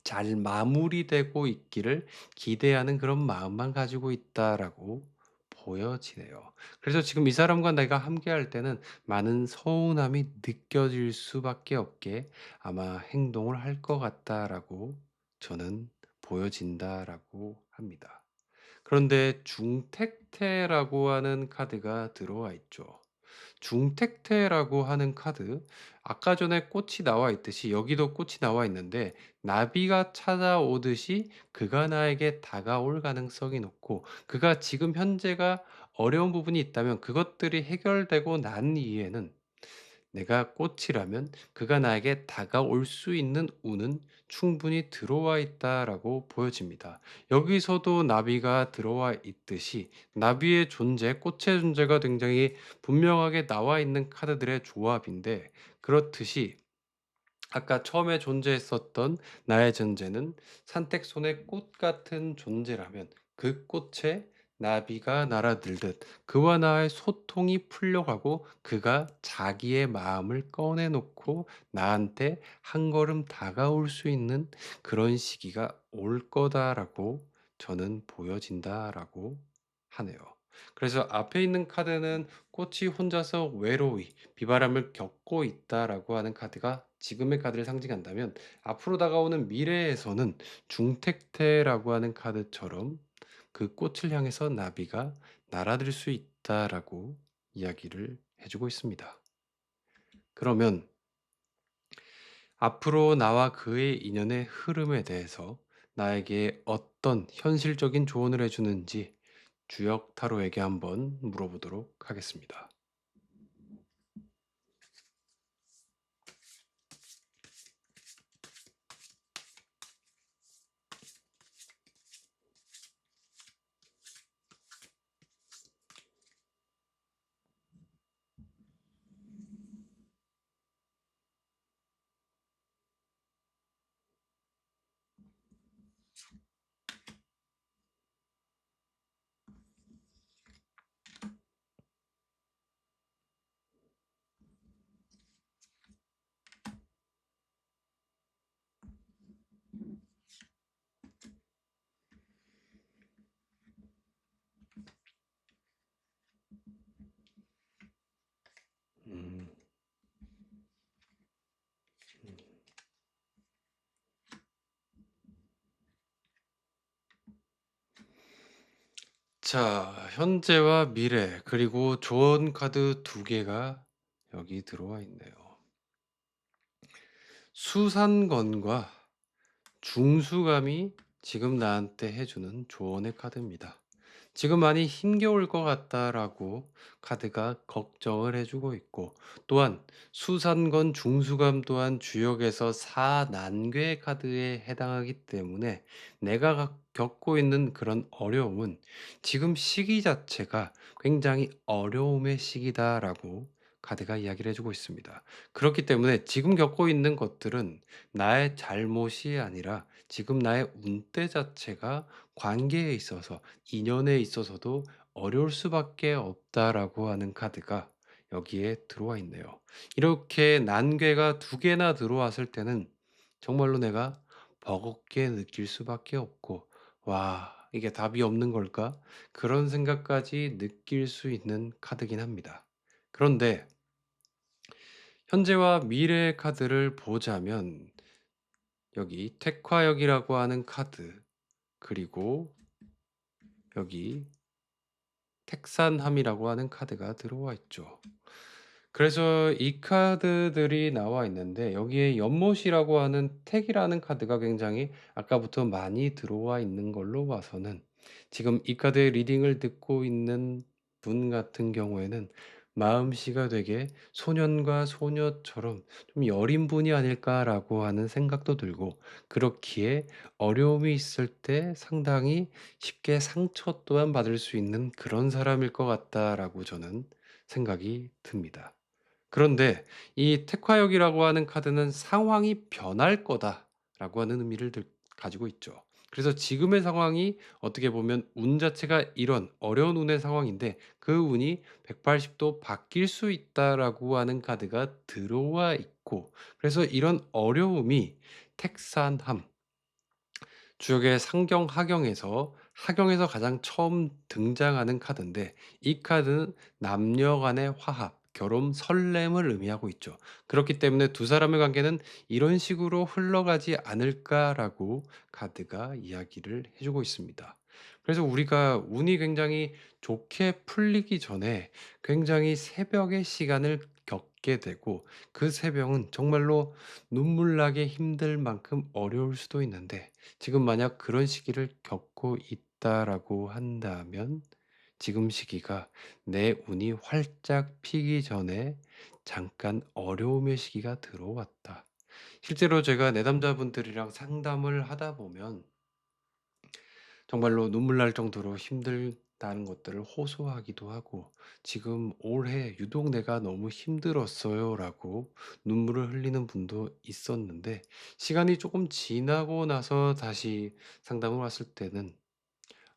잘 마무리되고 있기를 기대하는 그런 마음만 가지고 있다라고 보여지네요. 그래서 지금 이 사람과 내가 함께할 때는 많은 서운함이 느껴질 수밖에 없게 아마 행동을 할 것 같다라고 저는 보여진다라고 합니다. 그런데 중택태라고 하는 카드가 들어와 있죠. 중택태라고 하는 카드, 아까 전에 꽃이 나와 있듯이 여기도 꽃이 나와 있는데 나비가 찾아오듯이 그가 나에게 다가올 가능성이 높고 그가 지금 현재가 어려운 부분이 있다면 그것들이 해결되고 난 이후에는 내가 꽃이라면 그가 나에게 다가올 수 있는 운은 충분히 들어와 있다라고 보여집니다. 여기서도 나비가 들어와 있듯이 나비의 존재, 꽃의 존재가 굉장히 분명하게 나와 있는 카드들의 조합인데 그렇듯이 아까 처음에 존재했었던 나의 존재는 산택손의 꽃 같은 존재라면 그 꽃에 나비가 날아들듯 그와 나의 소통이 풀려가고 그가 자기의 마음을 꺼내놓고 나한테 한 걸음 다가올 수 있는 그런 시기가 올 거다라고 저는 보여진다라고 하네요. 그래서 앞에 있는 카드는 꽃이 혼자서 외로이 비바람을 겪고 있다라고 하는 카드가 지금의 카드를 상징한다면, 앞으로 다가오는 미래에서는 중택태라고 하는 카드처럼 그 꽃을 향해서 나비가 날아들 수 있다라고 이야기를 해주고 있습니다. 그러면 앞으로 나와 그의 인연의 흐름에 대해서 나에게 어떤 현실적인 조언을 해주는지 주역 타로에게 한번 물어보도록 하겠습니다. 음, 자, 현재와 미래, 그리고 조언 카드 두 개가 여기 들어와 있네요. 수산건과 중수감이 지금 나한테 해주는 조언의 카드입니다. 지금 많이 힘겨울 것 같다라고 카드가 걱정을 해주고 있고, 또한 수산건 중수감 또한 주역에서 사난괴 카드에 해당하기 때문에 내가 겪고 있는 그런 어려움은 지금 시기 자체가 굉장히 어려움의 시기다라고 카드가 이야기를 해주고 있습니다. 그렇기 때문에 지금 겪고 있는 것들은 나의 잘못이 아니라 지금 나의 운때 자체가 관계에 있어서, 인연에 있어서도 어려울 수밖에 없다라고 하는 카드가 여기에 들어와 있네요. 이렇게 난괴가 두 개나 들어왔을 때는 정말로 내가 버겁게 느낄 수밖에 없고, 와, 이게 답이 없는 걸까? 그런 생각까지 느낄 수 있는 카드긴 합니다. 그런데 현재와 미래의 카드를 보자면 여기 택화역이라고 하는 카드, 그리고 여기 택산함이라고 하는 카드가 들어와 있죠. 그래서 이 카드들이 나와 있는데 여기에 연못이라고 하는 택이라는 카드가 굉장히 아까부터 많이 들어와 있는 걸로 봐서는 지금 이 카드의 리딩을 듣고 있는 분 같은 경우에는 마음씨가 되게 소년과 소녀처럼 좀 여린 분이 아닐까라고 하는 생각도 들고, 그렇기에 어려움이 있을 때 상당히 쉽게 상처 또한 받을 수 있는 그런 사람일 것 같다라고 저는 생각이 듭니다. 그런데 이 택화역이라고 하는 카드는 상황이 변할 거다라고 하는 의미를 가지고 있죠. 그래서 지금의 상황이 어떻게 보면 운 자체가 이런 어려운 운의 상황인데 그 운이 180도 바뀔 수 있다라고 하는 카드가 들어와 있고, 그래서 이런 어려움이 택산함, 주역의 상경 하경에서 가장 처음 등장하는 카드인데, 이 카드는 남녀 간의 화합, 결혼, 설렘을 의미하고 있죠. 그렇기 때문에 두 사람의 관계는 이런 식으로 흘러가지 않을까라고 카드가 이야기를 해주고 있습니다. 그래서 우리가 운이 굉장히 좋게 풀리기 전에 굉장히 새벽의 시간을 겪게 되고, 그 새벽은 정말로 눈물 나게 힘들 만큼 어려울 수도 있는데, 지금 만약 그런 시기를 겪고 있다라고 한다면 지금 시기가 내 운이 활짝 피기 전에 잠깐 어려움의 시기가 들어왔다. 실제로 제가 내담자분들이랑 상담을 하다 보면 정말로 눈물 날 정도로 힘들다는 것들을 호소하기도 하고, "지금 올해 유독 내가 너무 힘들었어요."라고 눈물을 흘리는 분도 있었는데, 시간이 조금 지나고 나서 다시 상담을 왔을 때는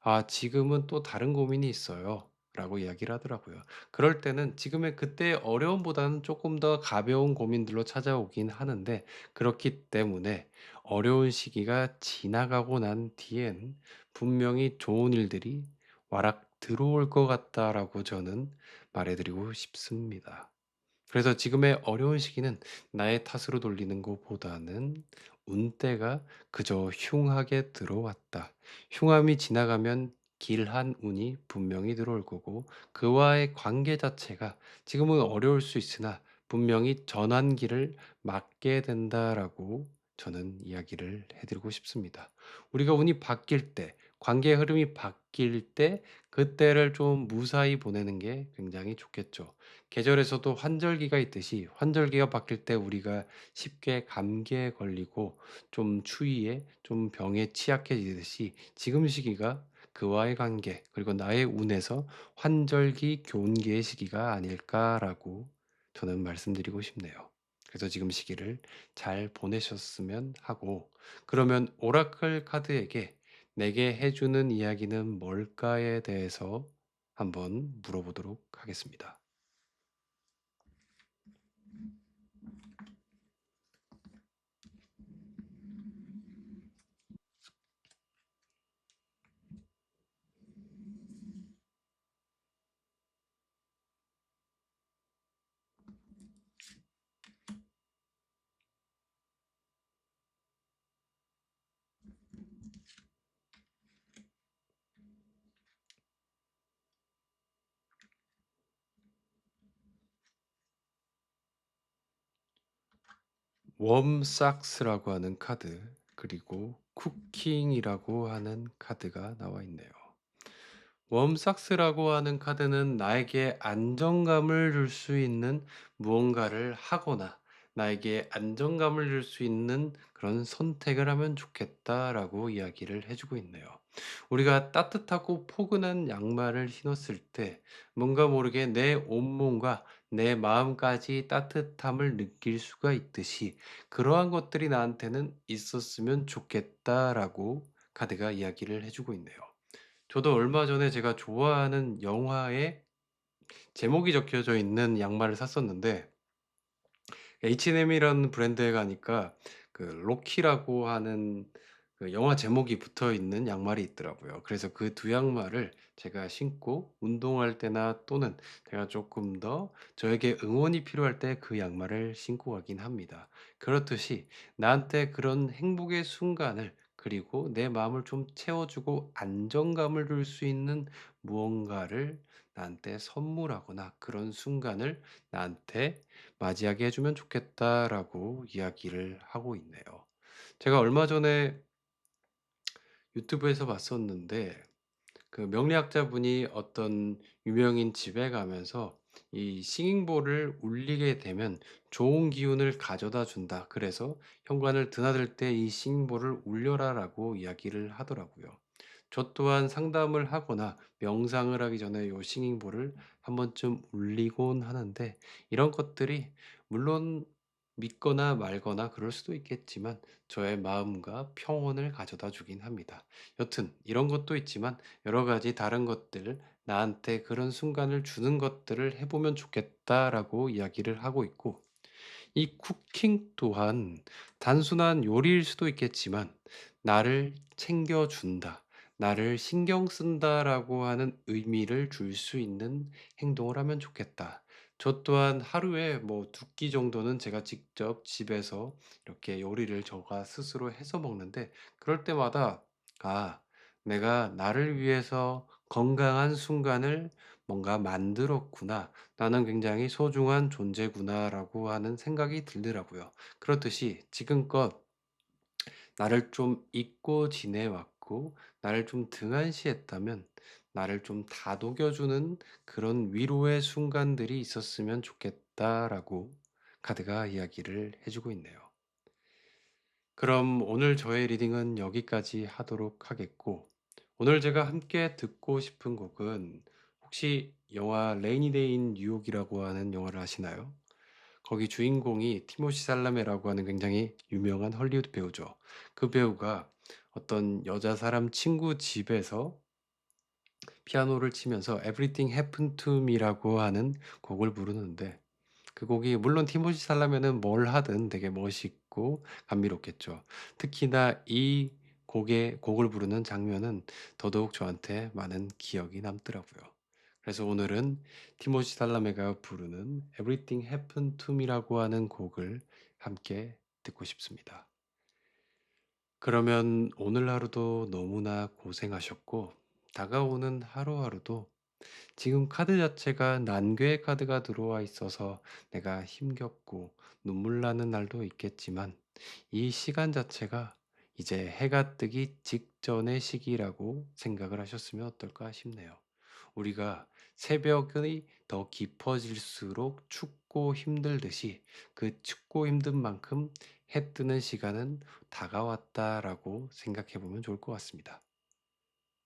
"아 지금은 또 다른 고민이 있어요." 라고 이야기를 하더라고요. 그럴 때는 지금의 그때의 어려움보다는 조금 더 가벼운 고민들로 찾아오긴 하는데, 그렇기 때문에 어려운 시기가 지나가고 난 뒤엔 분명히 좋은 일들이 와락 들어올 것 같다라고 저는 말해 드리고 싶습니다. 그래서 지금의 어려운 시기는 나의 탓으로 돌리는 것보다는 '운때가 그저 흉하게 들어왔다. 흉함이 지나가면 길한 운이 분명히 들어올 거고, 그와의 관계 자체가 지금은 어려울 수 있으나 분명히 전환기를 맞게 된다.'라고 저는 이야기를 해 드리고 싶습니다. 우리가 운이 바뀔 때, 관계의 흐름이 바뀔 때 그때를 좀 무사히 보내는 게 굉장히 좋겠죠. 계절에서도 환절기가 있듯이 환절기가 바뀔 때 우리가 쉽게 감기에 걸리고 좀 추위에 좀 병에 취약해지듯이, 지금 시기가 그와의 관계 그리고 나의 운에서 환절기 교훈기의 시기가 아닐까라고 저는 말씀드리고 싶네요. 그래서 지금 시기를 잘 보내셨으면 하고, 그러면 오라클 카드에게 내게 해주는 이야기는 뭘까에 대해서 한번 물어보도록 하겠습니다. 웜삭스라고 하는 카드, 그리고 쿠킹이라고 하는 카드가 나와 있네요. 웜삭스라고 하는 카드는 나에게 안정감을 줄 수 있는 무언가를 하거나 나에게 안정감을 줄 수 있는 그런 선택을 하면 좋겠다라고 이야기를 해주고 있네요. 우리가 따뜻하고 포근한 양말을 신었을 때 뭔가 모르게 내 온몸과 내 마음까지 따뜻함을 느낄 수가 있듯이, 그러한 것들이 나한테는 있었으면 좋겠다라고 카드가 이야기를 해주고 있네요. 저도 얼마 전에 제가 좋아하는 영화에 제목이 적혀져 있는 양말을 샀었는데, H&M이라는 브랜드에 가니까 그 로키라고 하는 그 영화 제목이 붙어 있는 양말이 있더라고요. 그래서 그 두 양말을 제가 신고 운동할 때나, 또는 제가 조금 더 저에게 응원이 필요할 때 그 양말을 신고 가긴 합니다. 그렇듯이 나한테 그런 행복의 순간을, 그리고 내 마음을 좀 채워주고 안정감을 줄 수 있는 무언가를 나한테 선물하거나, 그런 순간을 나한테 맞이하게 해 주면 좋겠다라고 이야기를 하고 있네요. 제가 얼마 전에 유튜브에서 봤었는데, 그 명리학자분이 어떤 유명인 집에 가면서 이 싱잉볼을 울리게 되면 좋은 기운을 가져다 준다. 그래서 현관을 드나들 때 이 싱잉볼을 울려라라고 이야기를 하더라고요. 저 또한 상담을 하거나 명상을 하기 전에 요 싱잉볼을 한 번쯤 울리곤 하는데, 이런 것들이 물론 믿거나 말거나 그럴 수도 있겠지만 저의 마음과 평온을 가져다 주긴 합니다. 여튼 이런 것도 있지만 여러 가지 다른 것들, 나한테 그런 순간을 주는 것들을 해 보면 좋겠다라고 이야기를 하고 있고, 이 쿠킹 또한 단순한 요리일 수도 있겠지만 '나를 챙겨준다. 나를 신경 쓴다.'라고 하는 의미를 줄 수 있는 행동을 하면 좋겠다. 저 또한 하루에 뭐 두 끼 정도는 제가 직접 집에서 이렇게 요리를 저가 스스로 해서 먹는데, 그럴 때마다 '아 내가 나를 위해서 건강한 순간을 뭔가 만들었구나. 나는 굉장히 소중한 존재구나'라고 하는 생각이 들더라고요. 그렇듯이 지금껏 나를 좀 잊고 지내왔고 나를 좀 등한시했다면, 나를 좀 다독여 주는 그런 위로의 순간들이 있었으면 좋겠다라고 카드가 이야기를 해 주고 있네요. 그럼 오늘 저의 리딩은 여기까지 하도록 하겠고, 오늘 제가 함께 듣고 싶은 곡은, 혹시 영화 레이니 데이 인 뉴욕이라고 하는 영화를 아시나요? 거기 주인공이 티모시 살라메라고 하는 굉장히 유명한 헐리우드 배우죠. 그 배우가 어떤 여자 사람 친구 집에서 피아노를 치면서 Everything Happened to Me라고 하는 곡을 부르는데 그 곡이 물론 티모시 살라면은 뭘 하든 되게 멋있고 감미롭겠죠. 특히나 이 곡을 부르는 장면은 더더욱 저한테 많은 기억이 남더라고요. 그래서 오늘은 티모시 살라메가 부르는 Everything Happened to Me라고 하는 곡을 함께 듣고 싶습니다. 그러면 오늘 하루도 너무나 고생하셨고 다가오는 하루하루도 지금 카드 자체가 난괴의 카드가 들어와 있어서 내가 힘겹고 눈물 나는 날도 있겠지만 이 시간 자체가 이제 해가 뜨기 직전의 시기라고 생각을 하셨으면 어떨까 싶네요. 우리가 새벽이 더 깊어질수록 춥고 힘들듯이 그 춥고 힘든 만큼 해 뜨는 시간은 다가왔다라고 생각해 보면 좋을 것 같습니다.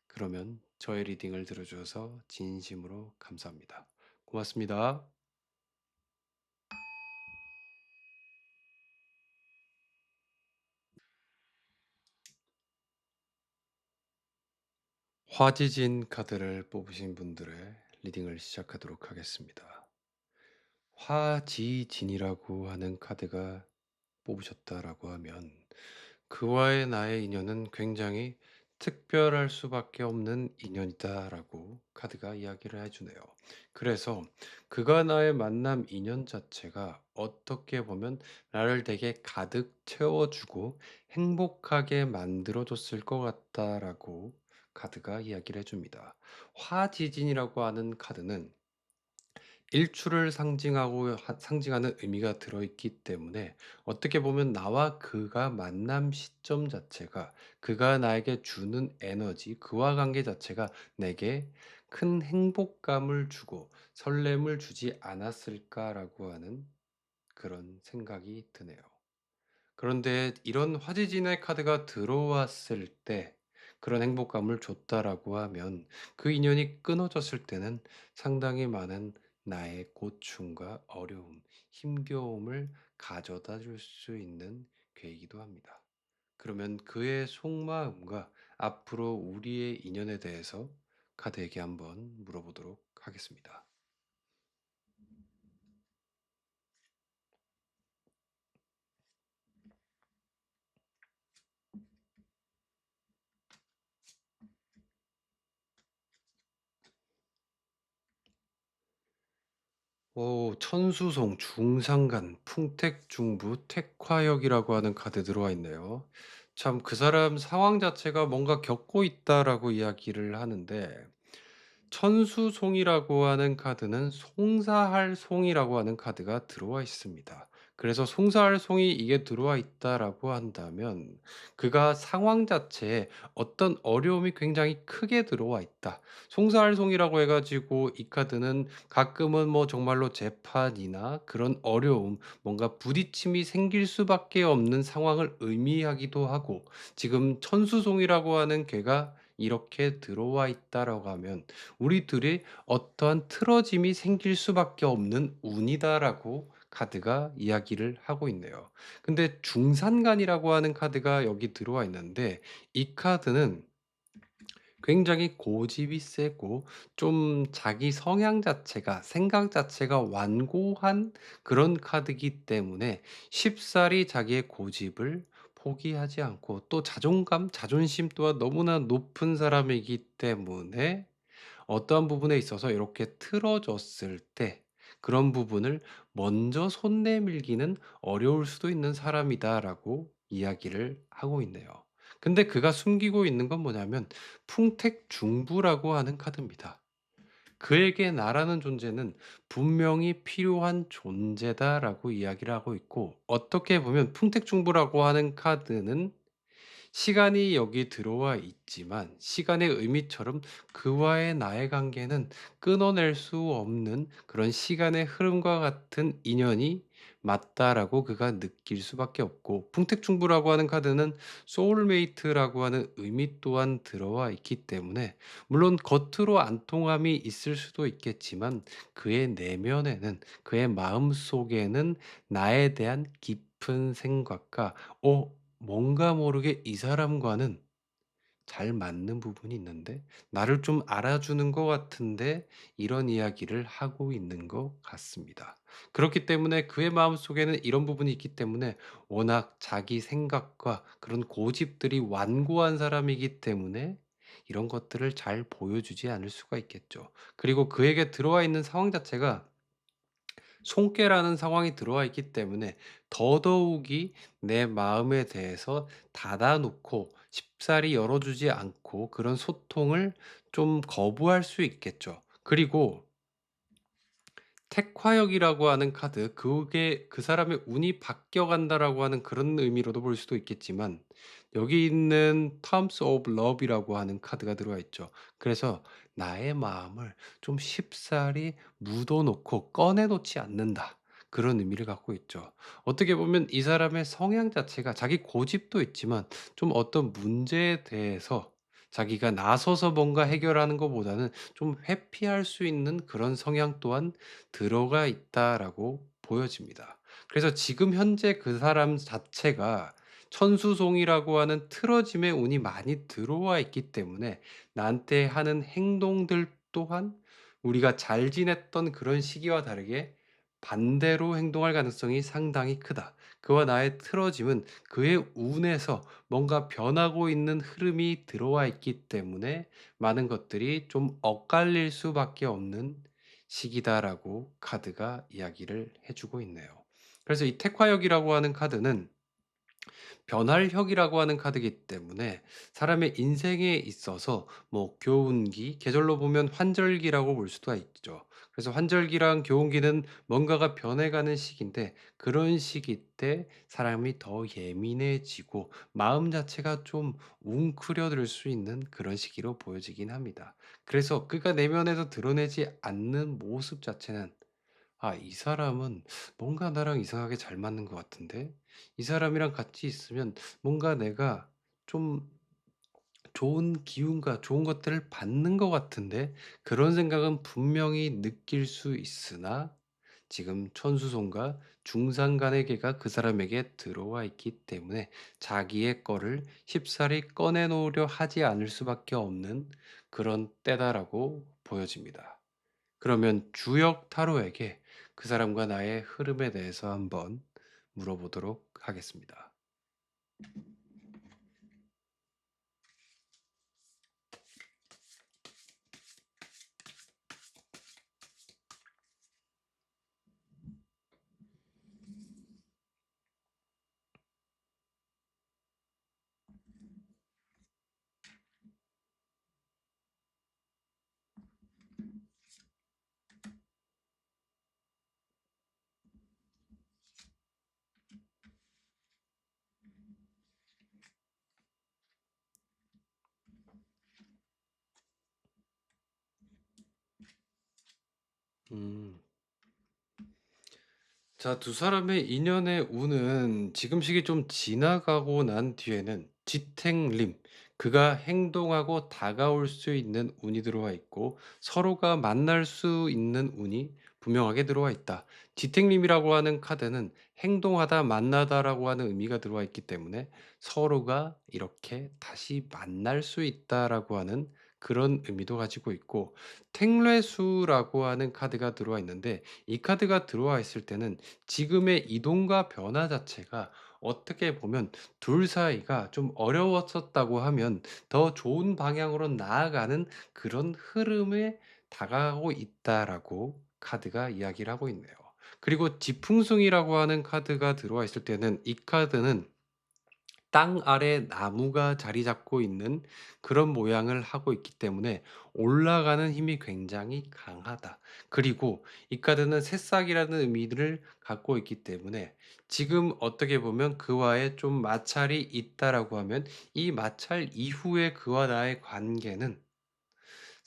그러면 저의 리딩을 들어주셔서 진심으로 감사합니다. 고맙습니다. 화지진 카드를 뽑으신 분들의 리딩을 시작하도록 하겠습니다. 화지진이라고 하는 카드가 뽑으셨다라고 하면 그와의 나의 인연은 굉장히 특별할 수밖에 없는 인연이다라고 카드가 이야기를 해주네요. 그래서 그가 나의 만남 인연 자체가 어떻게 보면 나를 되게 가득 채워주고 행복하게 만들어줬을 것 같다라고 카드가 이야기를 해줍니다. 화지진이라고 하는 카드는 일출을 상징하는 의미가 들어있기 때문에 어떻게 보면 나와 그가 만남 시점 자체가 그가 나에게 주는 에너지, 그와 관계 자체가 내게 큰 행복감을 주고 설렘을 주지 않았을까라고 하는 그런 생각이 드네요. 그런데 이런 화지진의 카드가 들어왔을 때 그런 행복감을 줬다라고 하면 그 인연이 끊어졌을 때는 상당히 많은 나의 고충과 어려움, 힘겨움을 가져다 줄 수 있는 계기도 합니다. 그러면 그의 속마음과 앞으로 우리의 인연에 대해서 카드에게 한번 물어보도록 하겠습니다. 오, 천수송, 중상간, 풍택중부, 택화역이라고 하는 카드 들어와 있네요. 참, 그 사람 상황 자체가 뭔가 겪고 있다라고 이야기를 하는데, 천수송이라고 하는 카드는 송사할 송이라고 하는 카드가 들어와 있습니다. 그래서 송사할 송이 이게 들어와 있다라고 한다면 그가 상황 자체에 어떤 어려움이 굉장히 크게 들어와 있다. 송사할 송이라고 해가지고 이 카드는 가끔은 뭐 정말로 재판이나 그런 어려움, 뭔가 부딪힘이 생길 수밖에 없는 상황을 의미하기도 하고 지금 천수송이라고 하는 괴가 이렇게 들어와 있다라고 하면 우리들이 어떠한 틀어짐이 생길 수밖에 없는 운이다라고 카드가 이야기를 하고 있네요. 근데 중산간이라고 하는 카드가 여기 들어와 있는데 이 카드는 굉장히 고집이 세고 좀 자기 성향 자체가 생각 자체가 완고한 그런 카드이기 때문에 쉽사리 자기의 고집을 포기하지 않고 또 자존감, 자존심 또한 너무나 높은 사람이기 때문에 어떠한 부분에 있어서 이렇게 틀어졌을 때 그런 부분을 먼저 손 내밀기는 어려울 수도 있는 사람이다라고 이야기를 하고 있네요. 근데 그가 숨기고 있는 건 뭐냐면 풍택중부라고 하는 카드입니다. 그에게 나라는 존재는 분명히 필요한 존재다라고 이야기를 하고 있고 어떻게 보면 풍택중부라고 하는 카드는 시간이 여기 들어와 있지만 시간의 의미처럼 그와의 나의 관계는 끊어낼 수 없는 그런 시간의 흐름과 같은 인연이 맞다라고 그가 느낄 수밖에 없고 풍택중부라고 하는 카드는 소울메이트라고 하는 의미 또한 들어와 있기 때문에 물론 겉으로 안 통함이 있을 수도 있겠지만 그의 내면에는 그의 마음 속에는 나에 대한 깊은 생각과 뭔가 모르게 이 사람과는 잘 맞는 부분이 있는데 나를 좀 알아주는 것 같은데 이런 이야기를 하고 있는 것 같습니다. 그렇기 때문에 그의 마음속에는 이런 부분이 있기 때문에 워낙 자기 생각과 그런 고집들이 완고한 사람이기 때문에 이런 것들을 잘 보여주지 않을 수가 있겠죠. 그리고 그에게 들어와 있는 상황 자체가 손괴라는 상황이 들어와 있기 때문에 더더욱이 내 마음에 대해서 닫아 놓고 쉽사리 열어주지 않고 그런 소통을 좀 거부할 수 있겠죠. 그리고 택화역이라고 하는 카드, 그게 그 사람의 운이 바뀌어 간다라고 하는 그런 의미로도 볼 수도 있겠지만 여기 있는 Terms of Love이라고 하는 카드가 들어와 있죠. 그래서 나의 마음을 좀 쉽사리 묻어 놓고 꺼내 놓지 않는다. 그런 의미를 갖고 있죠. 어떻게 보면 이 사람의 성향 자체가 자기 고집도 있지만 좀 어떤 문제에 대해서 자기가 나서서 뭔가 해결하는 것보다는 좀 회피할 수 있는 그런 성향 또한 들어가 있다라고 보여집니다. 그래서 지금 현재 그 사람 자체가 천수송이라고 하는 틀어짐의 운이 많이 들어와 있기 때문에 나한테 하는 행동들 또한 우리가 잘 지냈던 그런 시기와 다르게 반대로 행동할 가능성이 상당히 크다. 그와 나의 틀어짐은 그의 운에서 뭔가 변하고 있는 흐름이 들어와 있기 때문에 많은 것들이 좀 엇갈릴 수밖에 없는 시기다라고 카드가 이야기를 해 주고 있네요. 그래서 이 택화역이라고 하는 카드는 변할혁이라고 하는 카드이기 때문에 사람의 인생에 있어서 뭐 교운기, 계절로 보면 환절기라고 볼 수가 있죠. 그래서 환절기랑 교운기는 뭔가가 변해가는 시기인데 그런 시기 때 사람이 더 예민해지고 마음 자체가 좀 웅크려들 수 있는 그런 시기로 보여지긴 합니다. 그래서 그가 내면에서 드러내지 않는 모습 자체는 '아 이 사람은 뭔가 나랑 이상하게 잘 맞는 것 같은데? 이 사람이랑 같이 있으면 뭔가 내가 좀 좋은 기운과 좋은 것들을 받는 것 같은데?' 그런 생각은 분명히 느낄 수 있으나 지금 천수손과 중산간의 계가 그 사람에게 들어와 있기 때문에 자기의 거를 쉽사리 꺼내 놓으려 하지 않을 수밖에 없는 그런 때다라고 보여집니다. 그러면 주역 타로에게 그 사람과 나의 흐름에 대해서 한번 물어보도록 하겠습니다. 음. 자, 두 사람의 인연의 운은 지금 시기 좀 지나가고 난 뒤에는 지택림, 그가 행동하고 다가올 수 있는 운이 들어와 있고 서로가 만날 수 있는 운이 분명하게 들어와 있다. 지택림이라고 하는 카드는 행동하다 만나다라고 하는 의미가 들어와 있기 때문에 서로가 이렇게 다시 만날 수 있다라고 하는 그런 의미도 가지고 있고 택례수라고 하는 카드가 들어와 있는데 이 카드가 들어와 있을 때는 지금의 이동과 변화 자체가 어떻게 보면 둘 사이가 좀 어려웠었다고 하면 더 좋은 방향으로 나아가는 그런 흐름에 다가가고 있다라고 카드가 이야기를 하고 있네요. 그리고 지풍승이라고 하는 카드가 들어와 있을 때는 이 카드는 땅 아래 나무가 자리 잡고 있는 그런 모양을 하고 있기 때문에 올라가는 힘이 굉장히 강하다. 그리고 이 카드는 새싹이라는 의미를 갖고 있기 때문에 지금 어떻게 보면 그와의 좀 마찰이 있다라고 하면 이 마찰 이후에 그와 나의 관계는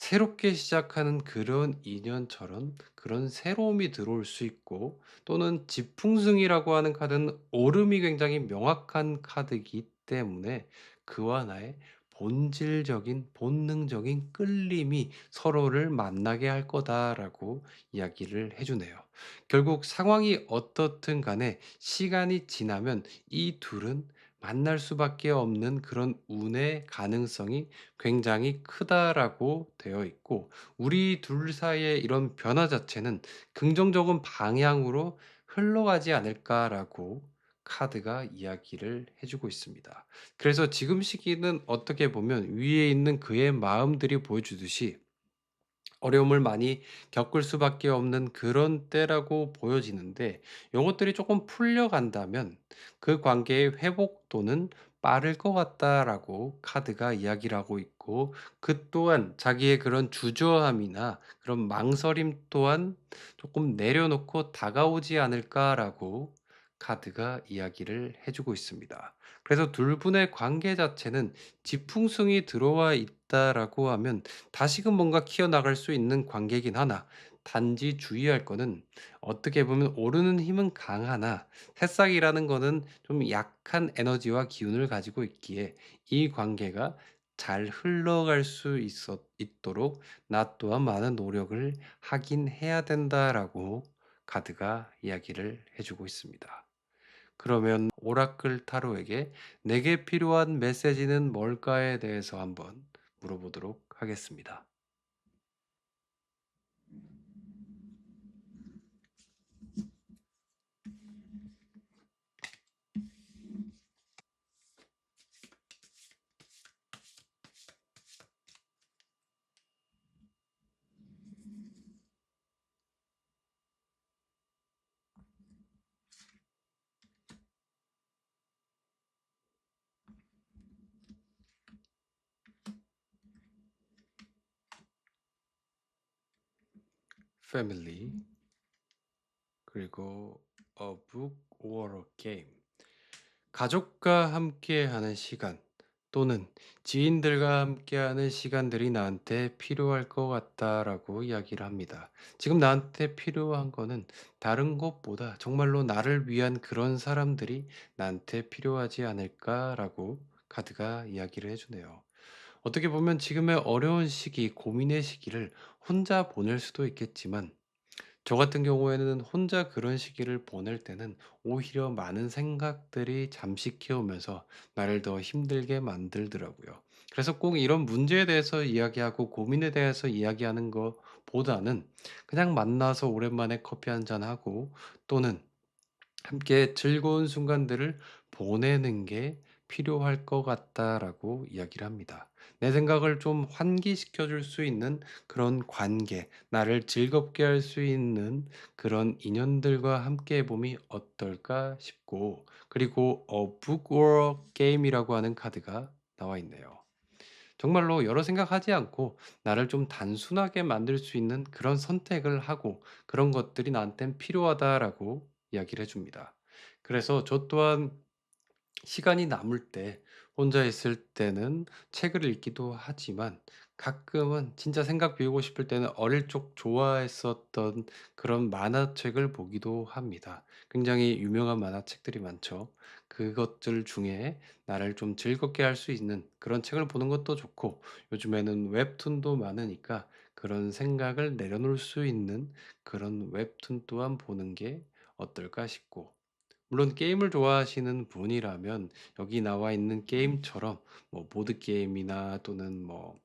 새롭게 시작하는 그런 인연처럼 그런 새로움이 들어올 수 있고 또는 지풍승이라고 하는 카드는 오름이 굉장히 명확한 카드이기 때문에 그와 나의 본질적인 본능적인 끌림이 서로를 만나게 할 거다라고 이야기를 해 주네요. 결국 상황이 어떻든 간에 시간이 지나면 이 둘은 만날 수밖에 없는 그런 운의 가능성이 굉장히 크다라고 되어 있고, 우리 둘 사이의 이런 변화 자체는 긍정적인 방향으로 흘러가지 않을까라고 카드가 이야기를 해주고 있습니다. 그래서 지금 시기는 어떻게 보면 위에 있는 그의 마음들이 보여주듯이 어려움을 많이 겪을 수밖에 없는 그런 때라고 보여지는데, 요것들이 조금 풀려간다면 그 관계의 회복도는 빠를 것 같다라고 카드가 이야기를 하고 있고, 그 또한 자기의 그런 주저함이나 그런 망설임 또한 조금 내려놓고 다가오지 않을까라고 카드가 이야기를 해 주고 있습니다. 그래서 둘 분의 관계 자체는 "지풍승이 들어와 있다."라고 하면 다시금 뭔가 키워나갈 수 있는 관계이긴 하나, 단지 주의할 거는 어떻게 보면 오르는 힘은 강하나 새싹이라는 거는 좀 약한 에너지와 기운을 가지고 있기에 이 관계가 잘 흘러갈 수 있도록 나 또한 많은 노력을 하긴 해야 된다라고 카드가 이야기를 해주고 있습니다. 그러면 오라클 타로에게 내게 필요한 메시지는 뭘까에 대해서 한번 물어보도록 하겠습니다. 패밀리, 그리고 a book or a game. 가족과 함께하는 시간 또는 지인들과 함께하는 시간들이 나한테 필요할 것 같다라고 이야기를 합니다. 지금 나한테 필요한 거는 다른 것보다 정말로 나를 위한 그런 사람들이 나한테 필요하지 않을까라고 카드가 이야기를 해주네요. 어떻게 보면 지금의 어려운 시기, 고민의 시기를 혼자 보낼 수도 있겠지만, 저 같은 경우에는 혼자 그런 시기를 보낼 때는 오히려 많은 생각들이 잠식해오면서 나를 더 힘들게 만들더라고요. 그래서 꼭 이런 문제에 대해서 이야기하고 고민에 대해서 이야기하는 것보다는 그냥 만나서 오랜만에 커피 한잔 하고, 또는 함께 즐거운 순간들을 보내는 게 필요할 것 같다라고 이야기를 합니다. 내 생각을 좀 환기시켜 줄 수 있는 그런 관계, 나를 즐겁게 할 수 있는 그런 인연들과 함께 해봄이 어떨까 싶고, 그리고 book or game이라고 하는 카드가 나와 있네요. 정말로 여러 생각하지 않고 나를 좀 단순하게 만들 수 있는 그런 선택을 하고, 그런 것들이 나한텐 필요하다라고 이야기를 해줍니다. 그래서 저 또한 시간이 남을 때 혼자 있을 때는 책을 읽기도 하지만, 가끔은 진짜 생각 비우고 싶을 때는 어릴 적 좋아했었던 그런 만화책을 보기도 합니다. 굉장히 유명한 만화책들이 많죠. 그것들 중에 나를 좀 즐겁게 할 수 있는 그런 책을 보는 것도 좋고, 요즘에는 웹툰도 많으니까 그런 생각을 내려놓을 수 있는 그런 웹툰 또한 보는 게 어떨까 싶고, 물론 게임을 좋아하시는 분이라면 여기 나와 있는 게임처럼 뭐 보드게임이나 또는 뭐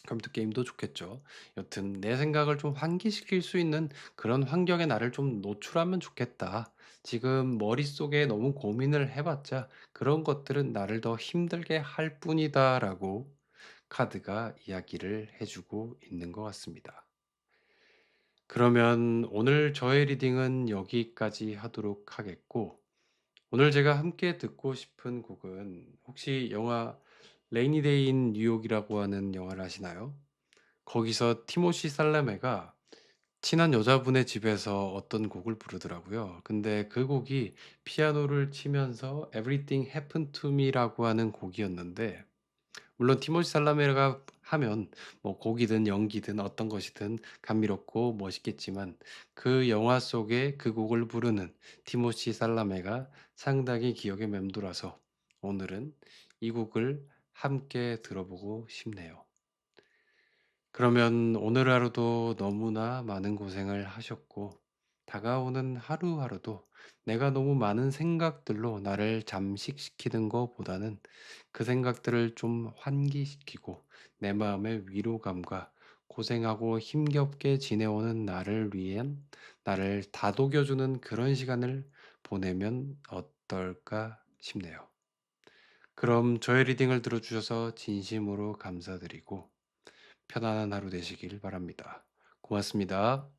컴퓨터 게임도 좋겠죠. 여튼 내 생각을 좀 환기시킬 수 있는 그런 환경에 나를 좀 노출하면 좋겠다. 지금 머릿속에 너무 고민을 해봤자 그런 것들은 나를 더 힘들게 할 뿐이다라고 카드가 이야기를 해주고 있는 것 같습니다. 그러면 오늘 저의 리딩은 여기까지 하도록 하겠고, 오늘 제가 함께 듣고 싶은 곡은, 혹시 영화 레이니 데이 인 뉴욕이라고 하는 영화를 아시나요? 거기서 티모시 살라메가 친한 여자분의 집에서 어떤 곡을 부르더라고요. 근데 그 곡이 피아노를 치면서 Everything Happened to Me라고 하는 곡이었는데, 물론 티모시 살라메가 하면 뭐 곡이든 연기든 어떤 것이든 감미롭고 멋있겠지만, 그 영화 속에 그 곡을 부르는 티모시 살라메가 상당히 기억에 맴돌아서 오늘은 이 곡을 함께 들어보고 싶네요. 그러면 오늘 하루도 너무나 많은 고생을 하셨고, 다가오는 하루하루도 내가 너무 많은 생각들로 나를 잠식시키는 것보다는 그 생각들을 좀 환기시키고 내 마음의 위로감과 고생하고 힘겹게 지내오는 나를 위한 나를 다독여주는 그런 시간을 보내면 어떨까 싶네요. 그럼 저의 리딩을 들어주셔서 진심으로 감사드리고 편안한 하루 되시길 바랍니다. 고맙습니다.